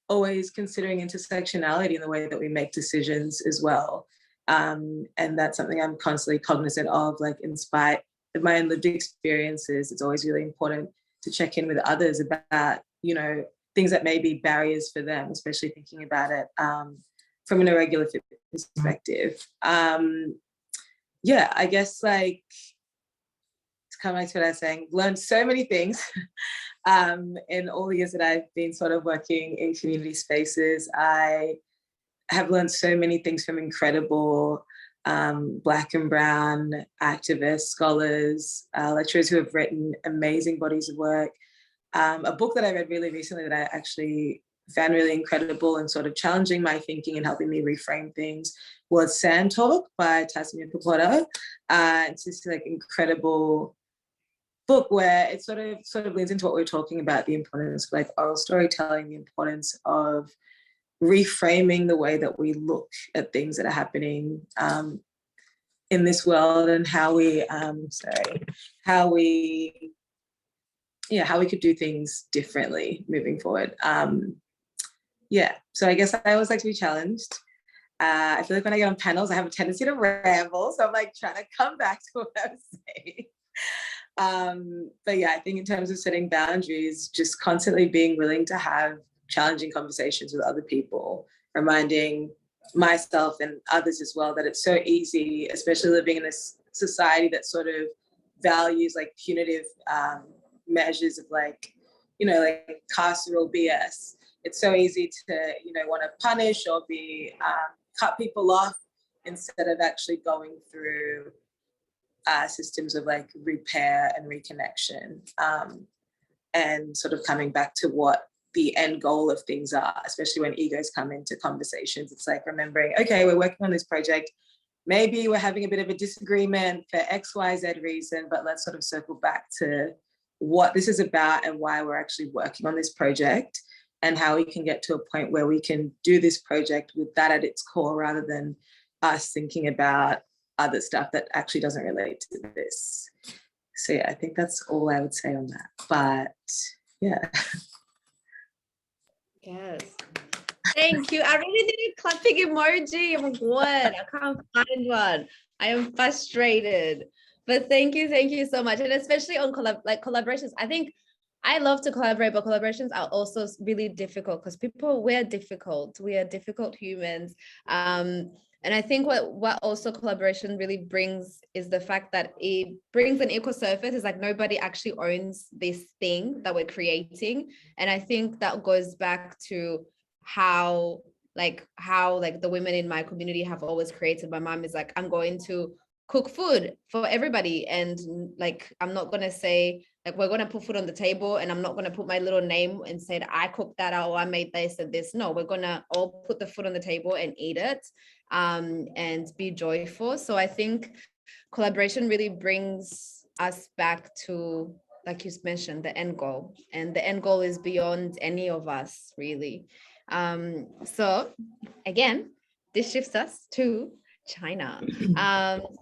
always considering intersectionality in the way that we make decisions as well. And that's something I'm constantly cognizant of, like in spite of my own lived experiences, it's always really important to check in with others about, you know, things that may be barriers for them, especially thinking about it from an irregular fit perspective. Yeah, I guess like, to come back to what I was saying, learned so many things in all the years that I've been sort of working in community spaces. I have learned so many things from incredible Black and Brown activists, scholars, lecturers who have written amazing bodies of work. A book that I read really recently that I actually found really incredible and sort of challenging my thinking and helping me reframe things was Sand Talk by Tasmia Popota. It's this like incredible book where it sort of leans into what we're talking about, the importance of like oral storytelling, the importance of reframing the way that we look at things that are happening in this world, and how we could do things differently moving forward. Yeah, so I guess I always like to be challenged. I feel like when I get on panels, I have a tendency to ramble, so I'm like trying to come back to what I was saying. But yeah, I think in terms of setting boundaries, just constantly being willing to have challenging conversations with other people, reminding myself and others as well that it's so easy, especially living in a society that sort of values like punitive measures of like, you know, like carceral BS. It's so easy to, you know, want to punish or be cut people off instead of actually going through systems of like repair and reconnection, and sort of coming back to what the end goal of things are, especially when egos come into conversations. It's like remembering, okay, we're working on this project. Maybe we're having a bit of a disagreement for X, Y, Z reason, but let's sort of circle back to what this is about and why we're actually working on this project, and how we can get to a point where we can do this project with that at its core, rather than us thinking about other stuff that actually doesn't relate to this. So yeah, I think that's all I would say on that. But yeah. Yes. Thank you. I really need a clapping emoji. Oh my God, I can't find one. I am frustrated. But thank you so much. And especially on collaborations. I think I love to collaborate, but collaborations are also really difficult because we're difficult. We are difficult humans. And I think what also collaboration really brings is the fact that it brings an equal surface. It's like nobody actually owns this thing that we're creating. And I think that goes back to how the women in my community have always created. My mom is like, I'm going to cook food for everybody. And like, I'm not going to say, like, we're going to put food on the table and I'm not going to put my little name and say that I cooked that or I made this and this. No, we're going to all put the food on the table and eat it and be joyful. So I think collaboration really brings us back to, like you mentioned, the end goal. And the end goal is beyond any of us, really. So again, this shifts us to China.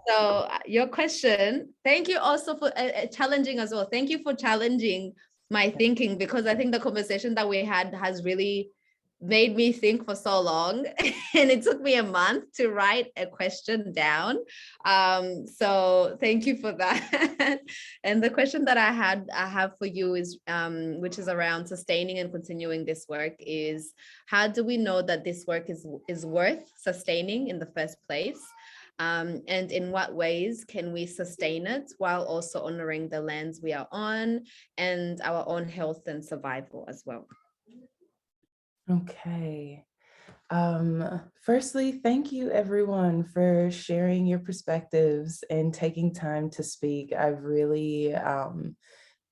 So your question, thank you also for challenging as well. Thank you for challenging my thinking, because I think the conversation that we had has really made me think for so long, and it took me a month to write a question down. So thank you for that. And the question that I have for you is, which is around sustaining and continuing this work, is how do we know that this work is worth sustaining in the first place? And in what ways can we sustain it while also honoring the lands we are on and our own health and survival as well? Okay. Firstly, thank you everyone for sharing your perspectives and taking time to speak. I've really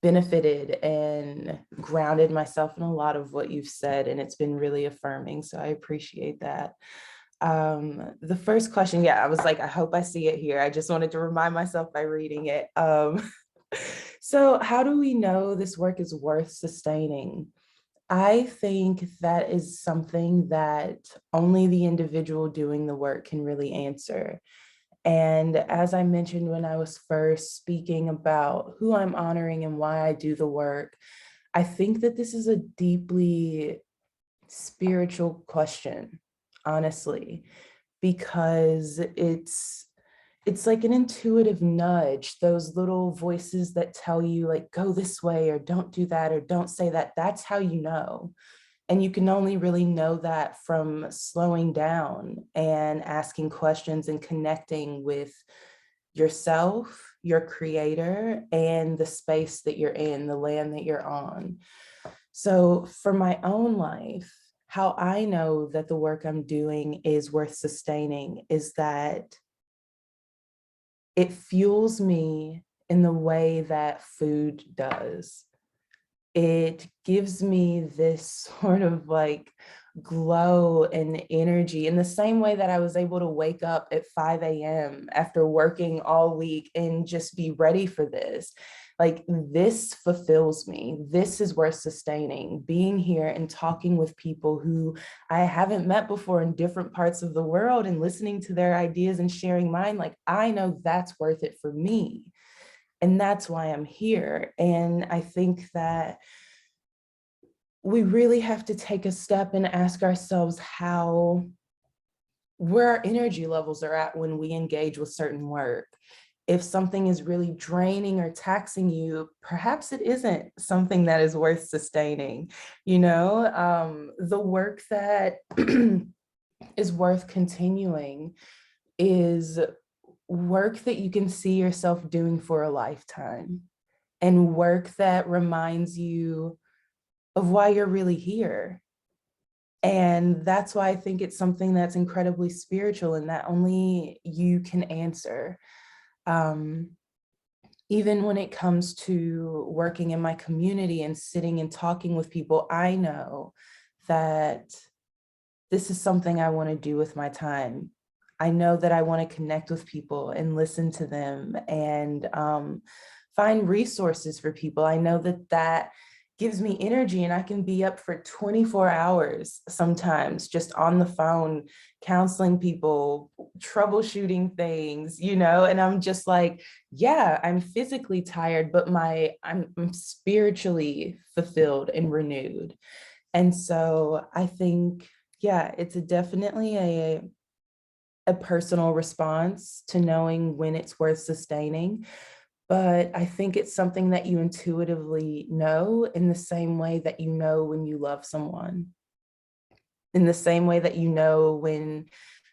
benefited and grounded myself in a lot of what you've said, and it's been really affirming. So I appreciate that. The first question, yeah, I was like, I hope I see it here. I just wanted to remind myself by reading it. So how do we know this work is worth sustaining? I think that is something that only the individual doing the work can really answer. And as I mentioned when I was first speaking about who I'm honoring and why I do the work, I think that this is a deeply spiritual question, honestly, because it's like an intuitive nudge, those little voices that tell you like, go this way, or don't do that, or don't say that. That's how you know. And you can only really know that from slowing down and asking questions and connecting with yourself, your creator, and the space that you're in, the land that you're on. So for my own life, how I know that the work I'm doing is worth sustaining is that it fuels me in the way that food does. It gives me this sort of like glow and energy in the same way that I was able to wake up at 5 a.m. after working all week and just be ready for this. Like, this fulfills me. This is worth sustaining. Being here and talking with people who I haven't met before in different parts of the world and listening to their ideas and sharing mine, like, I know that's worth it for me. And that's why I'm here. And I think that we really have to take a step and ask ourselves where our energy levels are at when we engage with certain work. If something is really draining or taxing you, perhaps it isn't something that is worth sustaining. You know, the work that is worth continuing is work that you can see yourself doing for a lifetime, and work that reminds you of why you're really here. And that's why I think it's something that's incredibly spiritual and that only you can answer. Even when it comes to working in my community and sitting and talking with people, I know that this is something I want to do with my time. I know that I want to connect with people and listen to them and find resources for people. I know that that gives me energy, and I can be up for 24 hours sometimes just on the phone, counseling people, troubleshooting things, you know, and I'm just like, yeah, I'm physically tired, but I'm spiritually fulfilled and renewed. And so I think, yeah, it's definitely a personal response to knowing when it's worth sustaining. But I think it's something that you intuitively know, in the same way that you know when you love someone, in the same way that you know when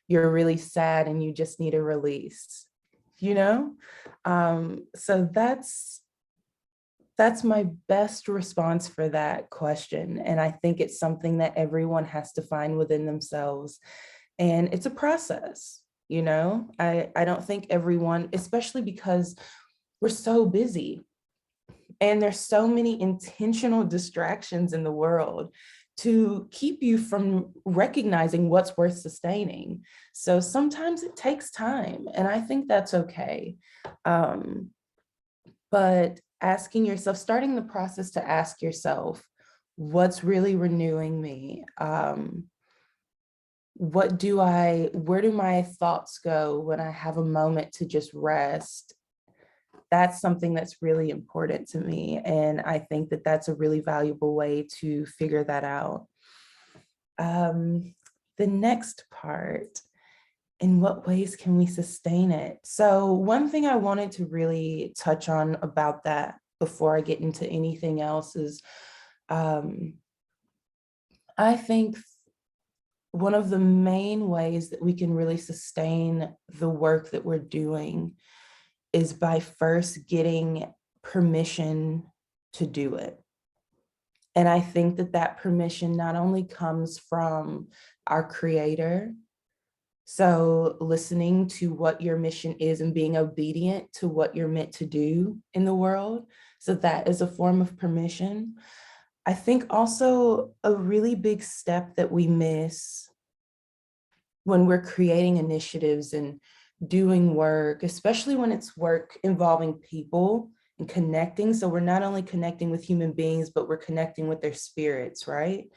you're really sad and you just need a release, you know? So that's my best response for that question. And I think it's something that everyone has to find within themselves. And it's a process, you know? I don't think everyone, especially because we're so busy and there's so many intentional distractions in the world to keep you from recognizing what's worth sustaining. So sometimes it takes time, and I think that's okay. But asking yourself, starting the process to ask yourself, what's really renewing me? Where do my thoughts go when I have a moment to just rest? That's something that's really important to me. And I think that that's a really valuable way to figure that out. The next part, in what ways can we sustain it? So one thing I wanted to really touch on about that before I get into anything else is, I think one of the main ways that we can really sustain the work that we're doing is by first getting permission to do it. And I think that that permission not only comes from our creator, so listening to what your mission is and being obedient to what you're meant to do in the world. So that is a form of permission. I think also a really big step that we miss when we're creating initiatives and doing work, especially when it's work involving people, and connecting. So we're not only connecting with human beings, but we're connecting with their spirits, right?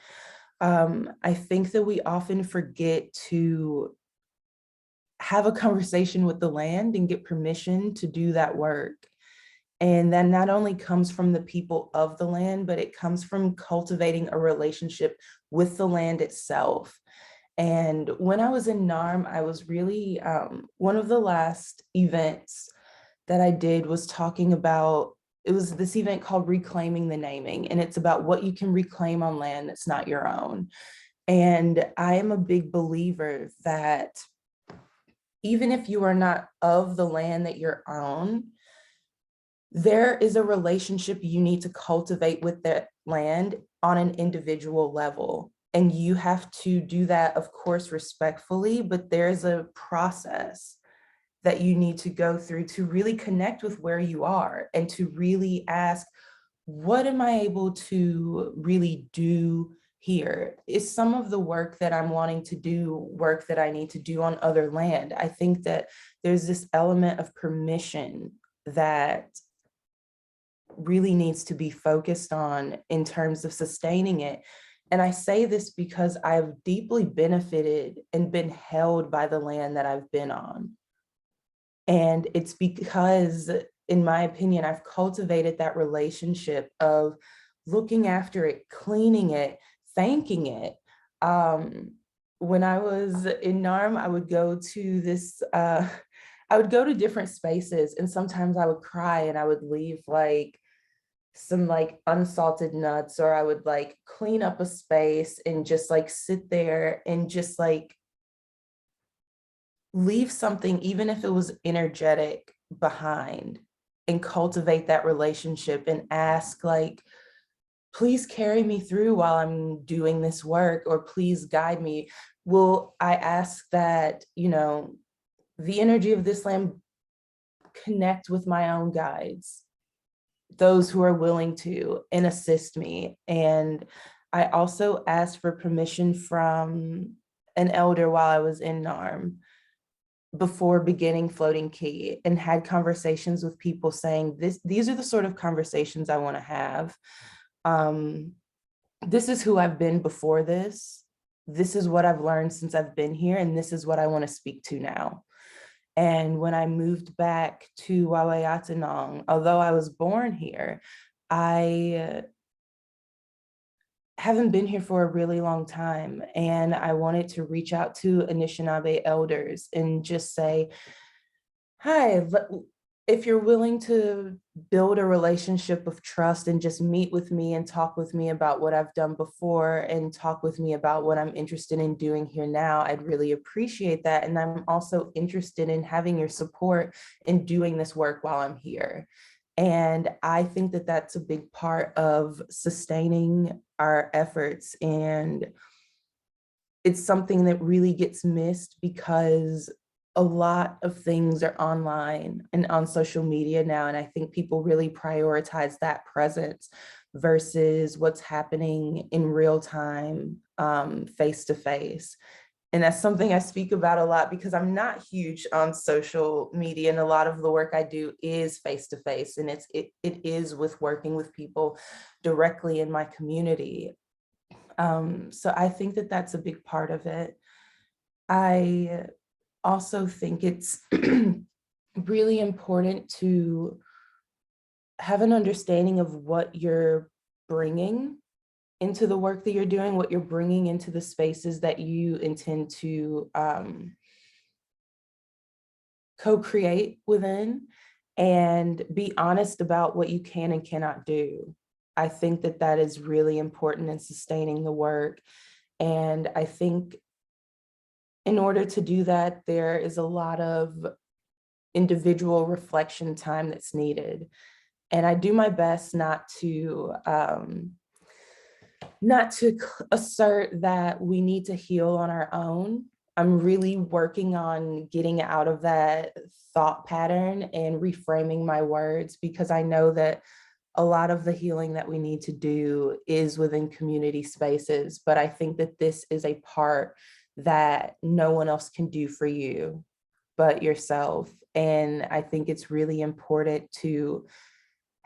I think that we often forget to have a conversation with the land and get permission to do that work. And that not only comes from the people of the land, but it comes from cultivating a relationship with the land itself. And when I was in NARM, I was really, one of the last events that I did was talking about, it was this event called Reclaiming the Naming, and it's about what you can reclaim on land that's not your own. And I am a big believer that even if you are not of the land that you're on, there is a relationship you need to cultivate with that land on an individual level. And you have to do that, of course, respectfully, but there's a process that you need to go through to really connect with where you are and to really ask, what am I able to really do here? Is some of the work that I'm wanting to do work that I need to do on other land? I think that there's this element of permission that really needs to be focused on in terms of sustaining it. And I say this because I've deeply benefited and been held by the land that I've been on. And it's because, in my opinion, I've cultivated that relationship of looking after it, cleaning it, thanking it. When I was in NARM, I would go to this, I would go to different spaces, and sometimes I would cry and I would leave like some like unsalted nuts, or I would like clean up a space and just like sit there and just like leave something, even if it was energetic, behind, and cultivate that relationship and ask like, please carry me through while I'm doing this work, or please guide me. Will I ask that, you know, the energy of this land connect with my own guides, those who are willing to, and assist me. And I also asked for permission from an elder while I was in NARM before beginning Floating Key, and had conversations with people saying, these are the sort of conversations I want to have. This is who I've been before this. This is what I've learned since I've been here, and this is what I want to speak to now. And when I moved back to Ayebatonye, although I was born here, I haven't been here for a really long time. And I wanted to reach out to Anishinaabe elders and just say, hi, if you're willing to build a relationship of trust and just meet with me and talk with me about what I've done before and talk with me about what I'm interested in doing here now, I'd really appreciate that. And I'm also interested in having your support in doing this work while I'm here. And I think that that's a big part of sustaining our efforts. And it's something that really gets missed because a lot of things are online and on social media now. And I think people really prioritize that presence versus what's happening in real time, face to face. And that's something I speak about a lot because I'm not huge on social media, and a lot of the work I do is face to face, and it is with working with people directly in my community. So I think that that's a big part of it. I also think it's really important to have an understanding of what you're bringing into the work that you're doing, what you're bringing into the spaces that you intend to co-create within, and be honest about what you can and cannot do. I think that that is really important in sustaining the work. And I think in order to do that, there is a lot of individual reflection time that's needed. And I do my best not to assert that we need to heal on our own. I'm really working on getting out of that thought pattern and reframing my words, because I know that a lot of the healing that we need to do is within community spaces. But I think that this is a part that no one else can do for you but yourself. And I think it's really important to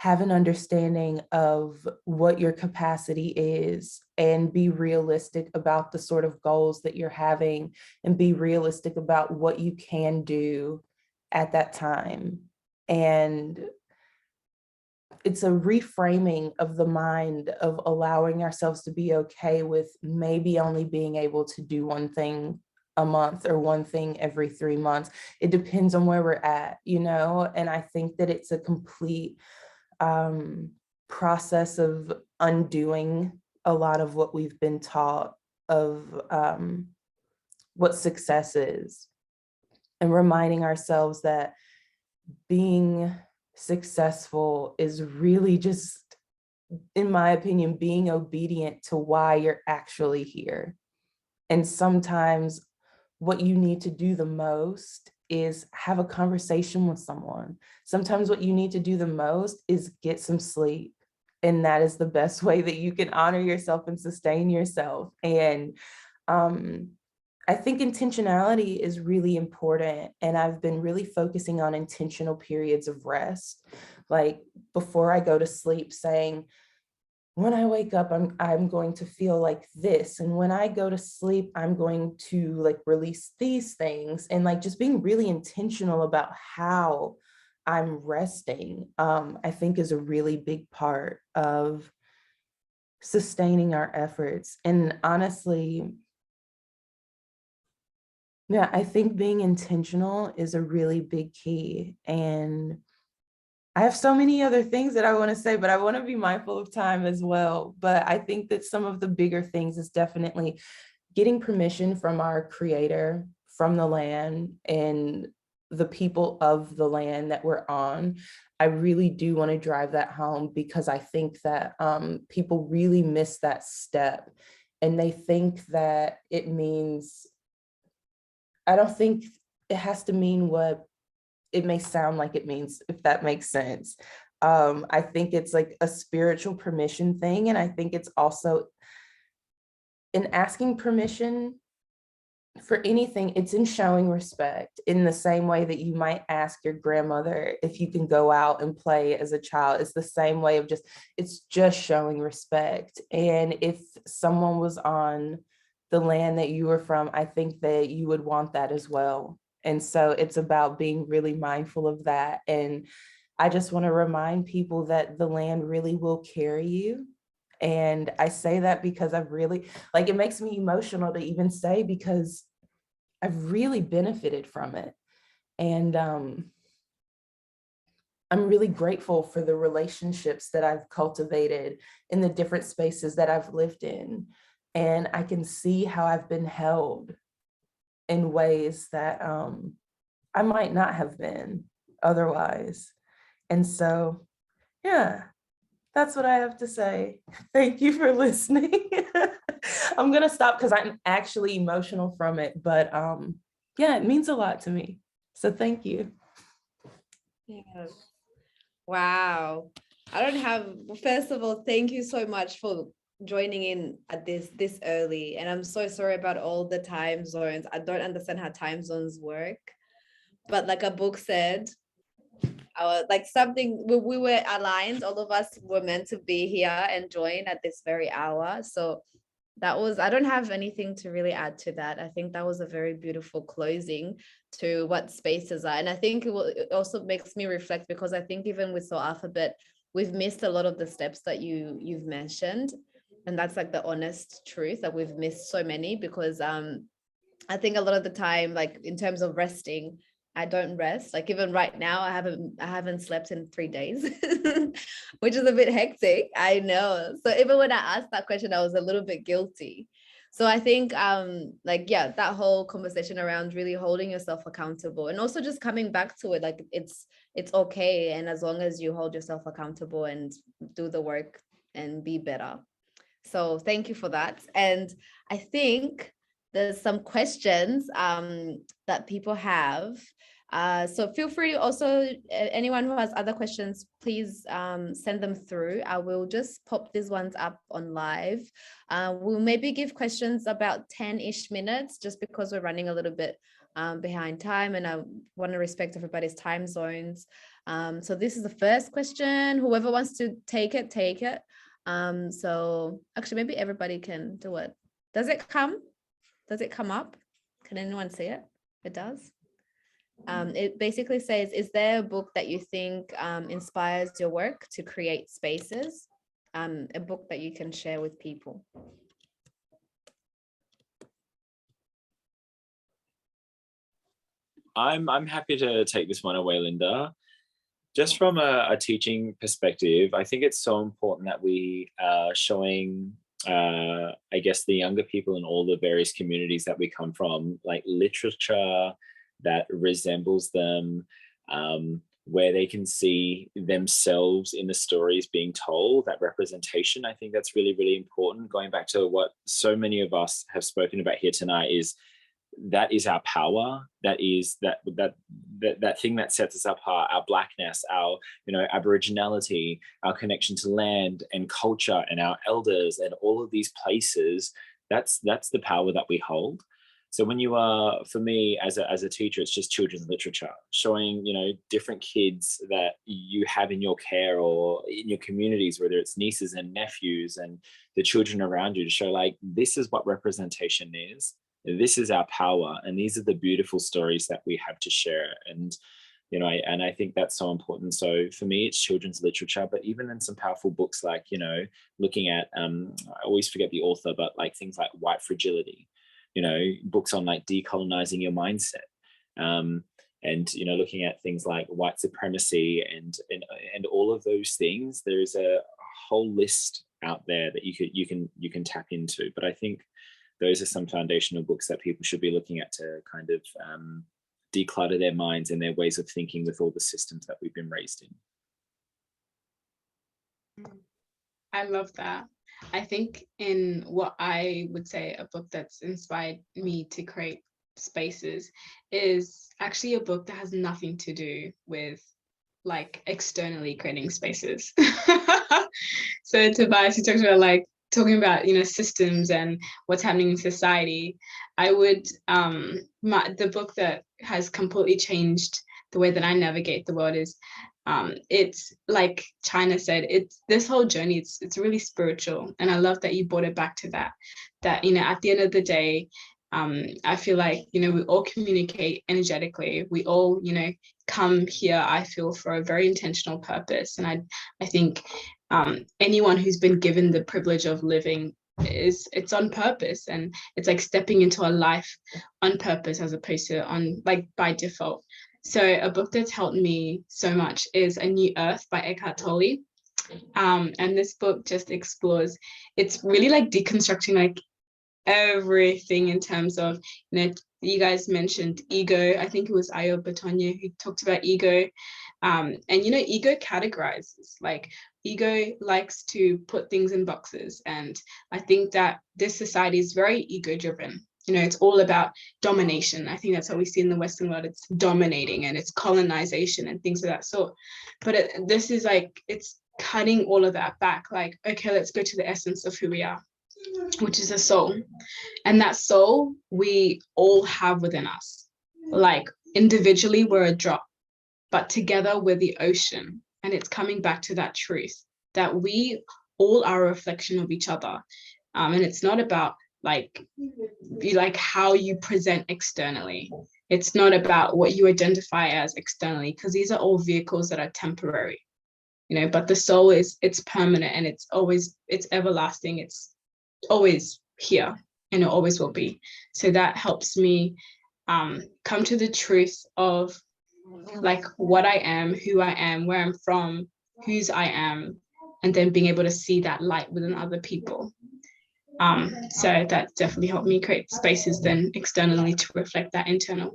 have an understanding of what your capacity is and be realistic about the sort of goals that you're having and be realistic about what you can do at that time. And it's a reframing of the mind of allowing ourselves to be okay with maybe only being able to do one thing a month or one thing every 3 months. It depends on where we're at, you know? And I think that it's a complete process of undoing a lot of what we've been taught of what success is, and reminding ourselves that being successful is really just, in my opinion, being obedient to why you're actually here. And sometimes what you need to do the most is have a conversation with someone. Sometimes what you need to do the most is get some sleep. And that is the best way that you can honor yourself and sustain yourself. And I think intentionality is really important. And I've been really focusing on intentional periods of rest. Like before I go to sleep, saying, when I wake up, I'm going to feel like this. And when I go to sleep, I'm going to like release these things, and like just being really intentional about how I'm resting, I think is a really big part of sustaining our efforts. And honestly, yeah, I think being intentional is a really big key. And I have so many other things that I want to say, but I want to be mindful of time as well. But I think that some of the bigger things is definitely getting permission from our creator, from the land and the people of the land that we're on. I really do want to drive that home, because I think that people really miss that step, and they think that it means, I don't think it has to mean what it may sound like it means, if that makes sense. I think it's like a spiritual permission thing. And I think it's also in asking permission for anything, it's in showing respect in the same way that you might ask your grandmother if you can go out and play as a child. It's the same way of just, it's just showing respect. And if someone was on the land that you were from, I think that you would want that as well. And so it's about being really mindful of that. And I just want to remind people that the land really will carry you. And I say that because I've really, like, it makes me emotional to even say, because I've really benefited from it. And I'm really grateful for the relationships that I've cultivated in the different spaces that I've lived in. And I can see how I've been held in ways that I might not have been otherwise. And so, yeah, that's what I have to say. Thank you for listening. I'm gonna stop because I'm actually emotional from it, but yeah, it means a lot to me. So thank you. Yes. Wow. I don't have, first of all, thank you so much for joining in at this early. And I'm so sorry about all the time zones. I don't understand how time zones work. But like Abuk said, like something, we were aligned, all of us were meant to be here and join at this very hour. So that was, I don't have anything to really add to that. I think that was a very beautiful closing to what spaces are. And I think it also makes me reflect, because I think even with Soul Alphabet, we've missed a lot of the steps that you've mentioned. And that's like the honest truth, that we've missed so many, because I think a lot of the time, like in terms of resting, I don't rest. Like even right now, I haven't slept in 3 days, which is a bit hectic. I know. So even when I asked that question, I was a little bit guilty. So I think like, yeah, that whole conversation around really holding yourself accountable, and also just coming back to it, like it's okay. And as long as you hold yourself accountable and do the work and be better. So thank you for that. And I think there's some questions that people have. So feel free also, anyone who has other questions, please send them through. I will just pop these ones up on live. We'll maybe give questions about 10-ish minutes, just because we're running a little bit behind time, and I want to respect everybody's time zones. So this is the first question. Whoever wants to take it, take it. So actually, maybe everybody can do it. Does it come up? Can anyone see it? It does. It basically says, is there a book that you think inspires your work to create spaces? A book that you can share with people. I'm happy to take this one away, Linda. Just from a teaching perspective, I think it's so important that we are showing, I guess, the younger people in all the various communities that we come from, like literature that resembles them, where they can see themselves in the stories being told, that representation. I think that's really, really important. Going back to what so many of us have spoken about here tonight, is that is our power. That is that thing that sets us apart, our blackness, our aboriginality, our connection to land and culture and our elders and all of these places. That's the power that we hold. So when you are, for me as a teacher, it's just children's literature, showing different kids that you have in your care or in your communities, whether it's nieces and nephews and the children around you, to show like, this is what representation is. This is our power, and these are the beautiful stories that we have to share. And I think that's so important. So for me, it's children's literature, but even in some powerful books, like looking at I always forget the author, but like things like White Fragility, books on like decolonizing your mindset, and looking at things like white supremacy and all of those things. There's a whole list out there that you can tap into. But I think those are some foundational books that people should be looking at to kind of declutter their minds and their ways of thinking with all the systems that we've been raised in. I love that. I think in what I would say a book that's inspired me to create spaces is actually a book that has nothing to do with like externally creating spaces. So Tobias, he talks about like talking about systems and what's happening in society. I would the book that has completely changed the way that I navigate the world is it's like China said, it's this whole journey, it's really spiritual. And I love that you brought it back to that at the end of the day, I feel like we all communicate energetically. We all come here, I feel, for a very intentional purpose. And I think anyone who's been given the privilege of living it's on purpose, and it's like stepping into a life on purpose as opposed to on like by default. So a book that's helped me so much is A New Earth by Eckhart Tolle. And this book just explores, it's really like deconstructing like everything in terms of, you guys mentioned ego. I think it was Ayebatonye who talked about ego. And ego categorizes, like ego likes to put things in boxes. And I think that this society is very ego driven. It's all about domination. I think that's what we see in the Western world. It's dominating and it's colonization and things of that sort. But this is like, it's cutting all of that back. Like, okay, let's go to the essence of who we are, which is a soul. And that soul we all have within us. Like individually, we're a drop, but together we're the ocean. And it's coming back to that truth that we all are a reflection of each other. And it's not about like how you present externally. It's not about what you identify as externally, because these are all vehicles that are temporary, but the soul it's permanent, and it's everlasting. It's always here, and it always will be. So that helps me come to the truth of like what I am, who I am, where I'm from, whose I am, and then being able to see that light within other people. So that definitely helped me create spaces then externally to reflect that internal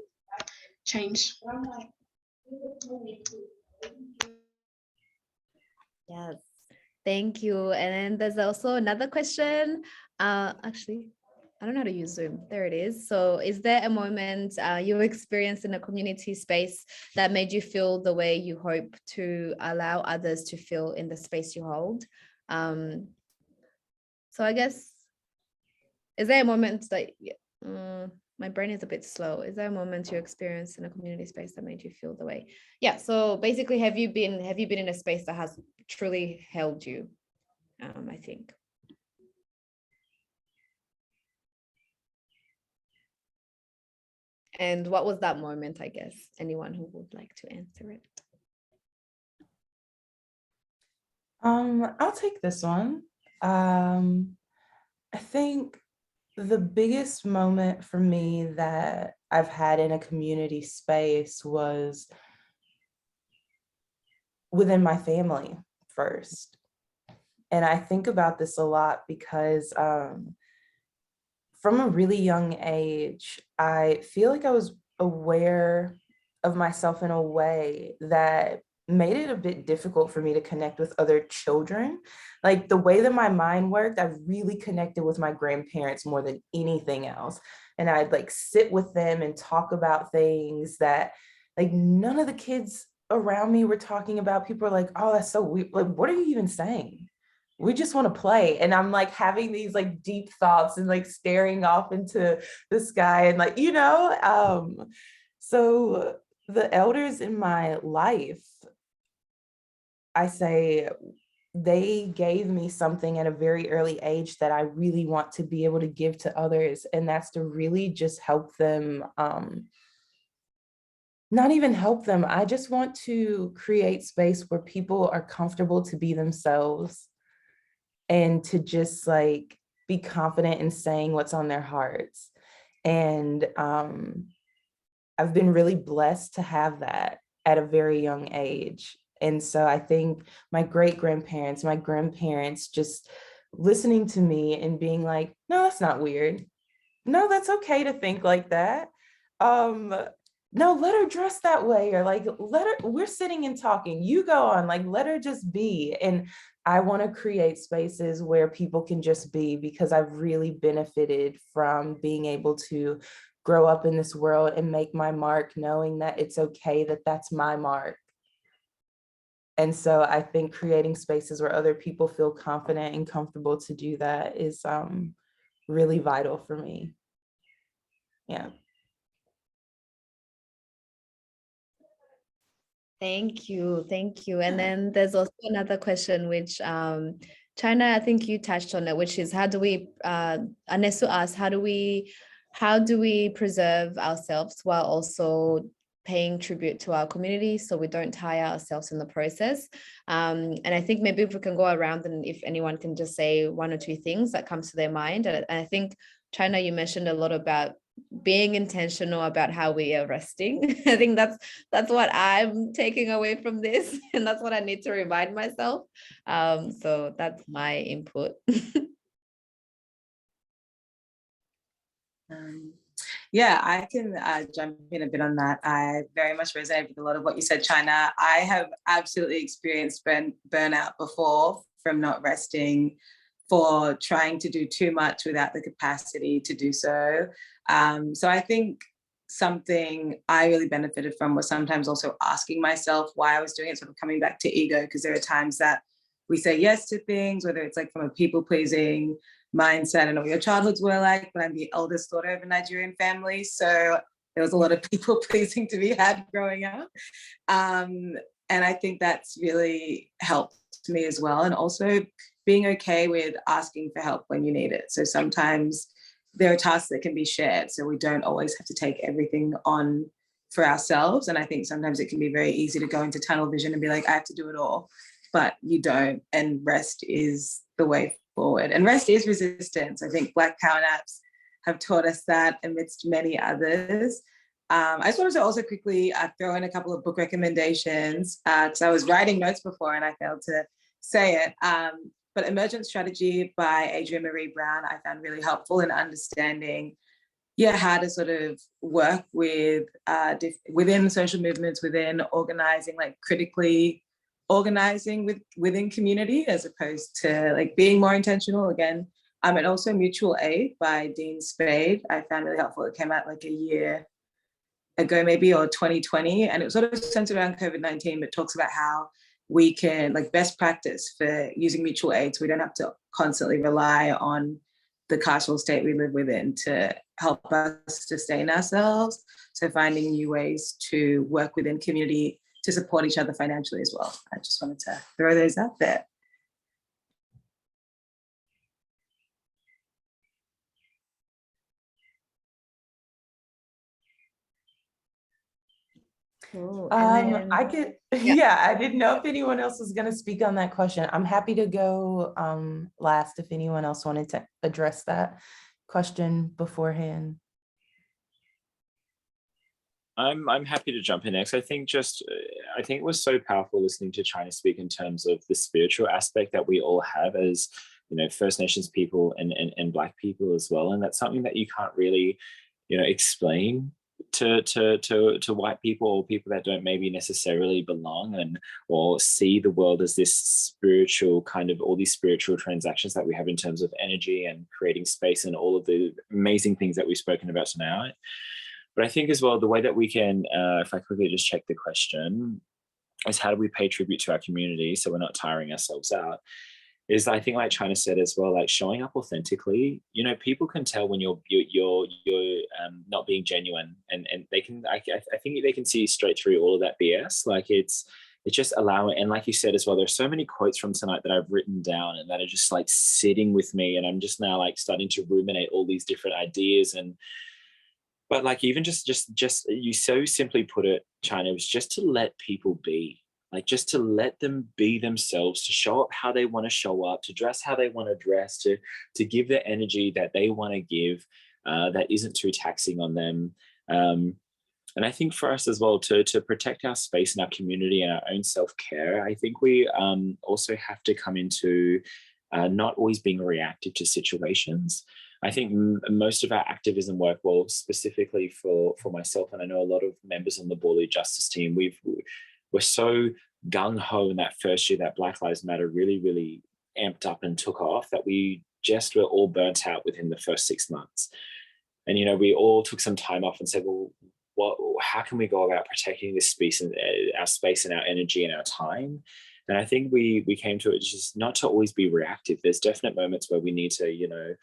change. Yes, thank you. And then there's also another question. Actually, I don't know how to use Zoom. There it is. So is there a moment you experienced in a community space that made you feel the way you hope to allow others to feel in the space you hold? So I guess, is there a moment that my brain is a bit slow. Is there a moment you experienced in a community space that made you feel the way? Yeah. So basically, have you been in a space that has truly held you? I think. And what was that moment, I guess? Anyone who would like to answer it? I'll take this one. I think the biggest moment for me that I've had in a community space was within my family first. And I think about this a lot because from a really young age, I feel like I was aware of myself in a way that made it a bit difficult for me to connect with other children. Like the way that my mind worked, I really connected with my grandparents more than anything else. And I'd like sit with them and talk about things that like none of the kids around me were talking about. People are like, oh, that's so weird. Like, what are you even saying? We just want to play. And I'm like having these like deep thoughts and like staring off into the sky and like, so the elders in my life, I say they gave me something at a very early age that I really want to be able to give to others. And that's to really just help them, not even help them. I just want to create space where people are comfortable to be themselves and to just like be confident in saying what's on their hearts. And I've been really blessed to have that at a very young age. And so I think my great-grandparents, my grandparents just listening to me and being like, no, that's not weird. No, that's okay to think like that. No, let her dress that way, or like, we're sitting and talking, you go on, like, let her just be. And I want to create spaces where people can just be, because I've really benefited from being able to grow up in this world and make my mark, knowing that it's okay that that's my mark. And so I think creating spaces where other people feel confident and comfortable to do that is really vital for me. Yeah. Thank you. Thank you. And then there's also another question, which China, I think you touched on it, which is how do we, Anesu asked, how do we preserve ourselves while also paying tribute to our community so we don't tire ourselves in the process? And I think maybe if we can go around and if anyone can just say one or two things that comes to their mind. And I think, China, you mentioned a lot about being intentional about how we are resting. I think that's what I'm taking away from this, and that's what I need to remind myself. So that's my input. Yeah, I can jump in a bit on that. I very much resonate with a lot of what you said, China. I have absolutely experienced burnout before from not resting, for trying to do too much without the capacity to do so. So I think something I really benefited from was sometimes also asking myself why I was doing it, sort of coming back to ego, because there are times that we say yes to things, whether it's like from a people-pleasing mindset. I don't know what your childhoods were like, but I'm the eldest daughter of a Nigerian family, so there was a lot of people-pleasing to be had growing up. And I think that's really helped me as well. And also being okay with asking for help when you need it. So sometimes there are tasks that can be shared, so we don't always have to take everything on for ourselves. And I think sometimes it can be very easy to go into tunnel vision and be like, I have to do it all, but you don't. And rest is the way forward. And rest is resistance. I think Black Power Naps have taught us that, amidst many others. I just wanted to also quickly throw in a couple of book recommendations, because I was writing notes before and I failed to say it. But Emergent Strategy by Adrienne Marie Brown, I found really helpful in understanding, how to sort of work with within social movements, within organizing, like critically organizing within community, as opposed to like being more intentional again. And also Mutual Aid by Dean Spade, I found really helpful. It came out like a year ago maybe, or 2020, and it was sort of centered around COVID-19, but talks about how we can, like, best practice for using mutual aid, so we don't have to constantly rely on the carceral state we live within to help us sustain ourselves. So finding new ways to work within community to support each other financially as well. I just wanted to throw those out there. Cool. And then, I could, yeah, I didn't know if anyone else was going to speak on that question. I'm happy to go last if anyone else wanted to address that question beforehand. I'm happy to jump in next. I think it was so powerful listening to China speak in terms of the spiritual aspect that we all have as, you know, First Nations people and Black people as well. And that's something that you can't really, you know, explain to white people or people that don't maybe necessarily belong and or see the world as this spiritual kind of all these spiritual transactions that we have in terms of energy and creating space and all of the amazing things that we've spoken about tonight. But I think as well, the way that we can, if I quickly just check the question, is how do we pay tribute to our community so we're not tiring ourselves out? Is I think like China said as well, like showing up authentically. You know, people can tell when you're not being genuine, and they can. I think they can see straight through all of that BS. Like it's just allowing, and like you said as well, there's so many quotes from tonight that I've written down and that are just like sitting with me, and I'm just now like starting to ruminate all these different ideas But like even just you so simply put it, China, was just to let people be, like just to let them be themselves, to show up how they want to show up, to dress how they want to dress, to give the energy that they want to give, that isn't too taxing on them. And I think for us as well, to protect our space and our community and our own self-care, I think we also have to come into not always being reactive to situations. I think most of our activism work, well, specifically for myself, and I know a lot of members on the Booraka Justice team, we're so gung-ho in that first year that Black Lives Matter really, really amped up and took off that we just were all burnt out within the first 6 months. And, you know, we all took some time off and said, well, how can we go about protecting this space and our space and our energy and our time? And I think we came to it just not to always be reactive. There's definite moments where we need to, you know,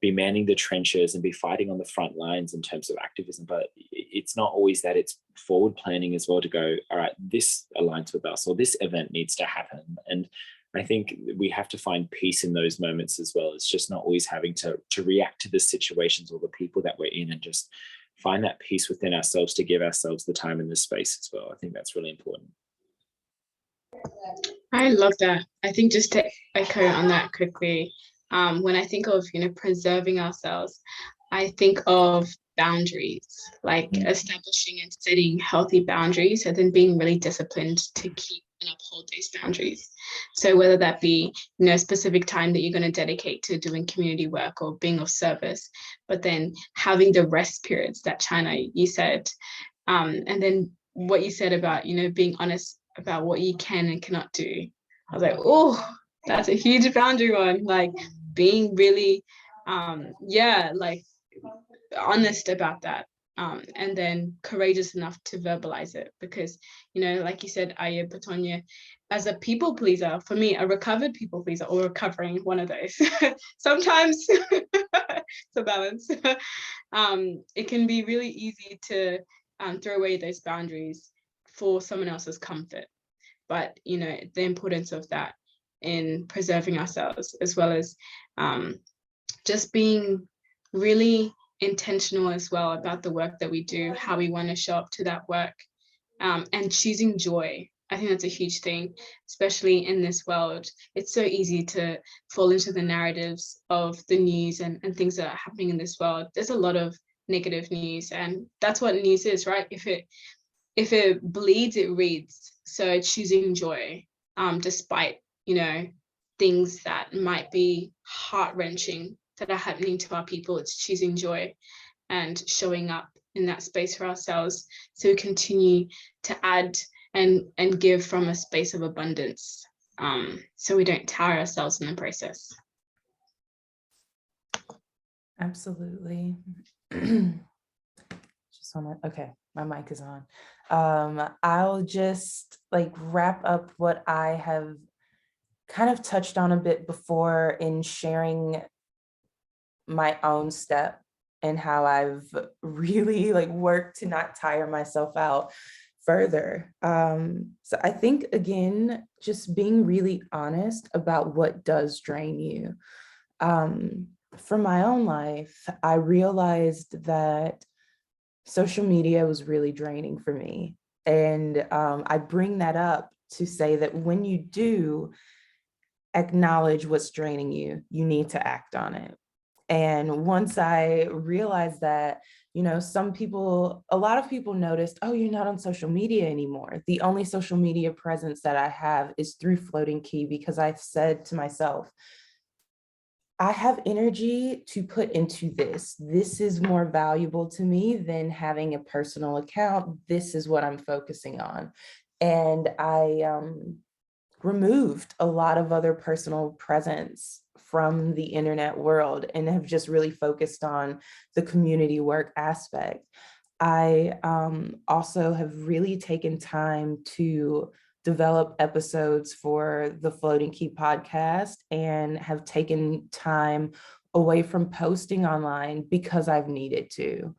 be manning the trenches and be fighting on the front lines in terms of activism, but it's not always that. It's forward planning as well to go, all right, this aligns with us or this event needs to happen. And I think we have to find peace in those moments as well. It's just not always having to react to the situations or the people that we're in, and just find that peace within ourselves to give ourselves the time and the space as well. I think that's really important. I love that. I think just to echo on that quickly, when I think of, you know, preserving ourselves, I think of boundaries, like establishing and setting healthy boundaries, and then being really disciplined to keep and uphold these boundaries. So whether that be, you know, a specific time that you're going to dedicate to doing community work or being of service, but then having the rest periods that China, you said, and then what you said about, you know, being honest about what you can and cannot do. I was like, oh, that's a huge boundary one, like being really, like honest about that. And then courageous enough to verbalize it, because, you know, like you said, Ayebatonye, as a people pleaser, for me, a recovered people pleaser or recovering, one of those, sometimes it's a balance. It can be really easy to throw away those boundaries for someone else's comfort. But, you know, the importance of that in preserving ourselves, as well as just being really intentional as well about the work that we do, how we want to show up to that work, and choosing joy. I think that's a huge thing, especially in this world. It's so easy to fall into the narratives of the news and things that are happening in this world. There's a lot of negative news, and that's what news is, right? If it bleeds, it reads. So choosing joy, despite, you know, things that might be heart-wrenching that are happening to our people, it's choosing joy and showing up in that space for ourselves, so we continue to add and give from a space of abundance, so we don't tire ourselves in the process. Absolutely. Okay, my mic is on. I'll just like wrap up what I have kind of touched on a bit before in sharing my own step and how I've really like worked to not tire myself out further. So I think, again, just being really honest about what does drain you. For my own life, I realized that social media was really draining for me. And I bring that up to say that when you do acknowledge what's draining you, you need to act on it. And once I realized that, you know, a lot of people noticed, oh, you're not on social media anymore. The only social media presence that I have is through Floating Key, because I've said to myself, I have energy to put into this. This is more valuable to me than having a personal account. This is what I'm focusing on. And I removed a lot of other personal presence from the internet world and have just really focused on the community work aspect. I also have really taken time to develop episodes for the Floating Key podcast and have taken time away from posting online because I've needed to.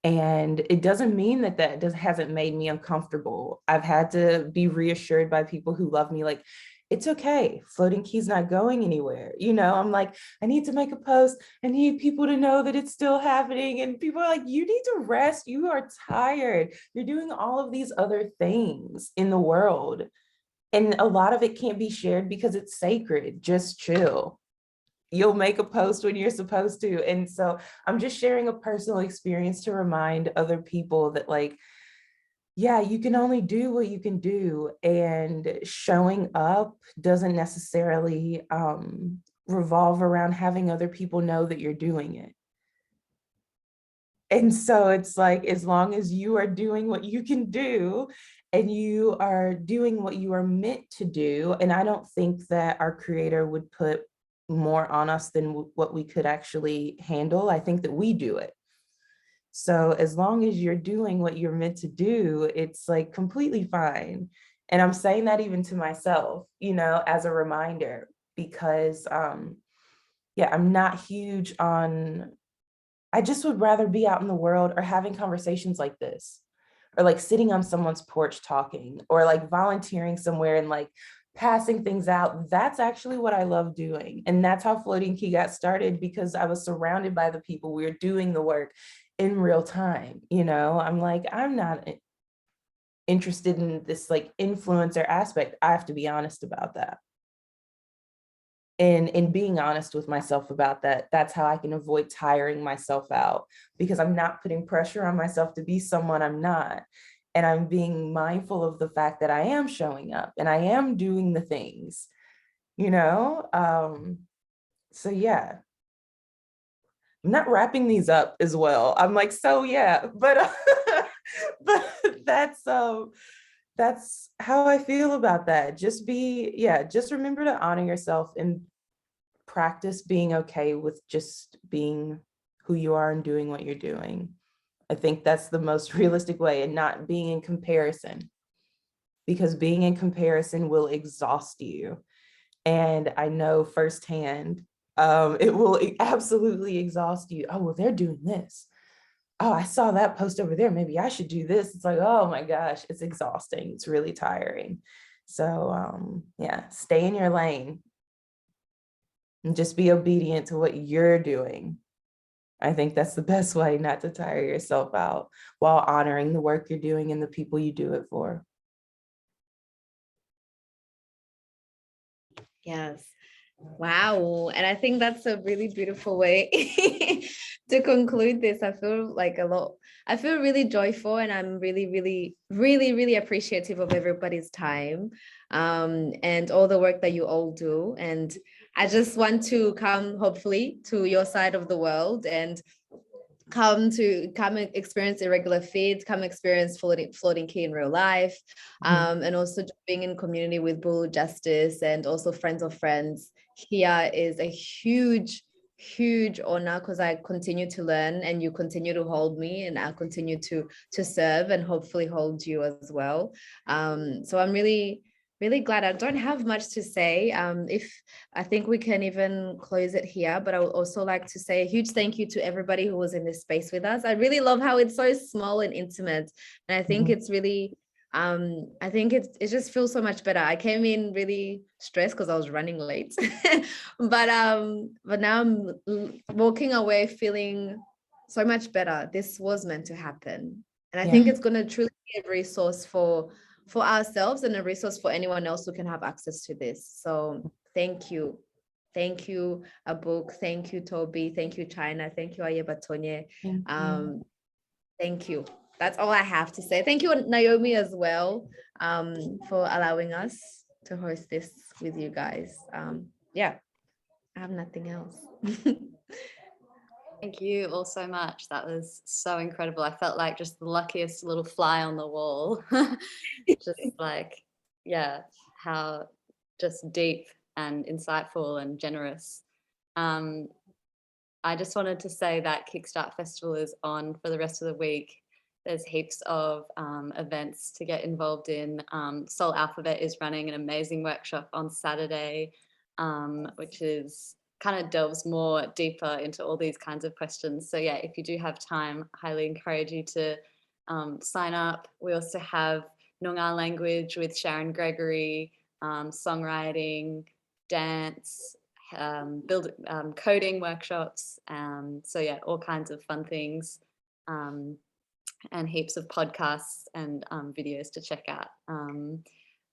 And it doesn't mean that hasn't made me uncomfortable. I've had to be reassured by people who love me, like, it's okay, Floating Key's not going anywhere. You know, I'm like, I need to make a post. I need people to know that it's still happening. And people are like, you need to rest. You are tired. You're doing all of these other things in the world. And a lot of it can't be shared because it's sacred. Just chill. You'll make a post when you're supposed to. And so I'm just sharing a personal experience to remind other people that, like, yeah, you can only do what you can do. And showing up doesn't necessarily revolve around having other people know that you're doing it. And so it's like, as long as you are doing what you can do and you are doing what you are meant to do, and I don't think that our creator would put more on us than what we could actually handle. I think that we do it. So as long as you're doing what you're meant to do, it's like completely fine. And I'm saying that even to myself, you know, as a reminder, because yeah, I'm not huge on, I just would rather be out in the world or having conversations like this, or like sitting on someone's porch talking, or like volunteering somewhere and like passing things out. That's actually what I love doing. And that's how Floating Key got started, because I was surrounded by the people. We were doing the work in real time. You know, I'm like, I'm not interested in this like influencer aspect. I have to be honest about that. And in being honest with myself about that, that's how I can avoid tiring myself out, because I'm not putting pressure on myself to be someone I'm not. And I'm being mindful of the fact that I am showing up and I am doing the things, you know? So yeah, I'm not wrapping these up as well. I'm like, so yeah, but that's how I feel about that. Just remember to honor yourself and practice being okay with just being who you are and doing what you're doing. I think that's the most realistic way, and not being in comparison, because being in comparison will exhaust you. And I know firsthand, it will absolutely exhaust you. Oh, well, they're doing this. Oh, I saw that post over there. Maybe I should do this. It's like, oh my gosh, it's exhausting. It's really tiring. So yeah, stay in your lane and just be obedient to what you're doing. I think that's the best way not to tire yourself out, while honoring the work you're doing and the people you do it for. Yes. Wow. And I think that's a really beautiful way to conclude this. I feel really joyful, and I'm really, really, really, really appreciative of everybody's time and all the work that you all do. And I just want to come, hopefully, to your side of the world and come and experience irregular feeds, come experience floating key in real life, and also being in community with Bull Justice and also friends of friends here is a huge honor, because I continue to learn and you continue to hold me, and I continue to serve and hopefully hold you as well. So I'm really really glad. I don't have much to say. If I think we can even close it here, but I would also like to say a huge thank you to everybody who was in this space with us. I really love how it's so small and intimate. And I think it's really, I think it just feels so much better. I came in really stressed because I was running late, but now I'm walking away feeling so much better. This was meant to happen. And I think it's going to truly be a resource for ourselves and a resource for anyone else who can have access to this. So thank you. Thank you, Abuk. Thank you, Toby. Thank you, China. Thank you, Ayebatonye. Thank you. That's all I have to say. Thank you, Naomi, as well, for allowing us to host this with you guys. Yeah, I have nothing else. Thank you all so much. That was so incredible. I felt like just the luckiest little fly on the wall. Just like, yeah, how just deep and insightful and generous. I just wanted to say that Kickstart Festival is on for the rest of the week. There's heaps of events to get involved in. Soul Alphabet is running an amazing workshop on Saturday, which is kind of delves more deeper into all these kinds of questions. So yeah, if you do have time, I highly encourage you to sign up. We also have Noongar language with Sharon Gregory, songwriting, dance, coding workshops. So yeah, all kinds of fun things, and heaps of podcasts and videos to check out.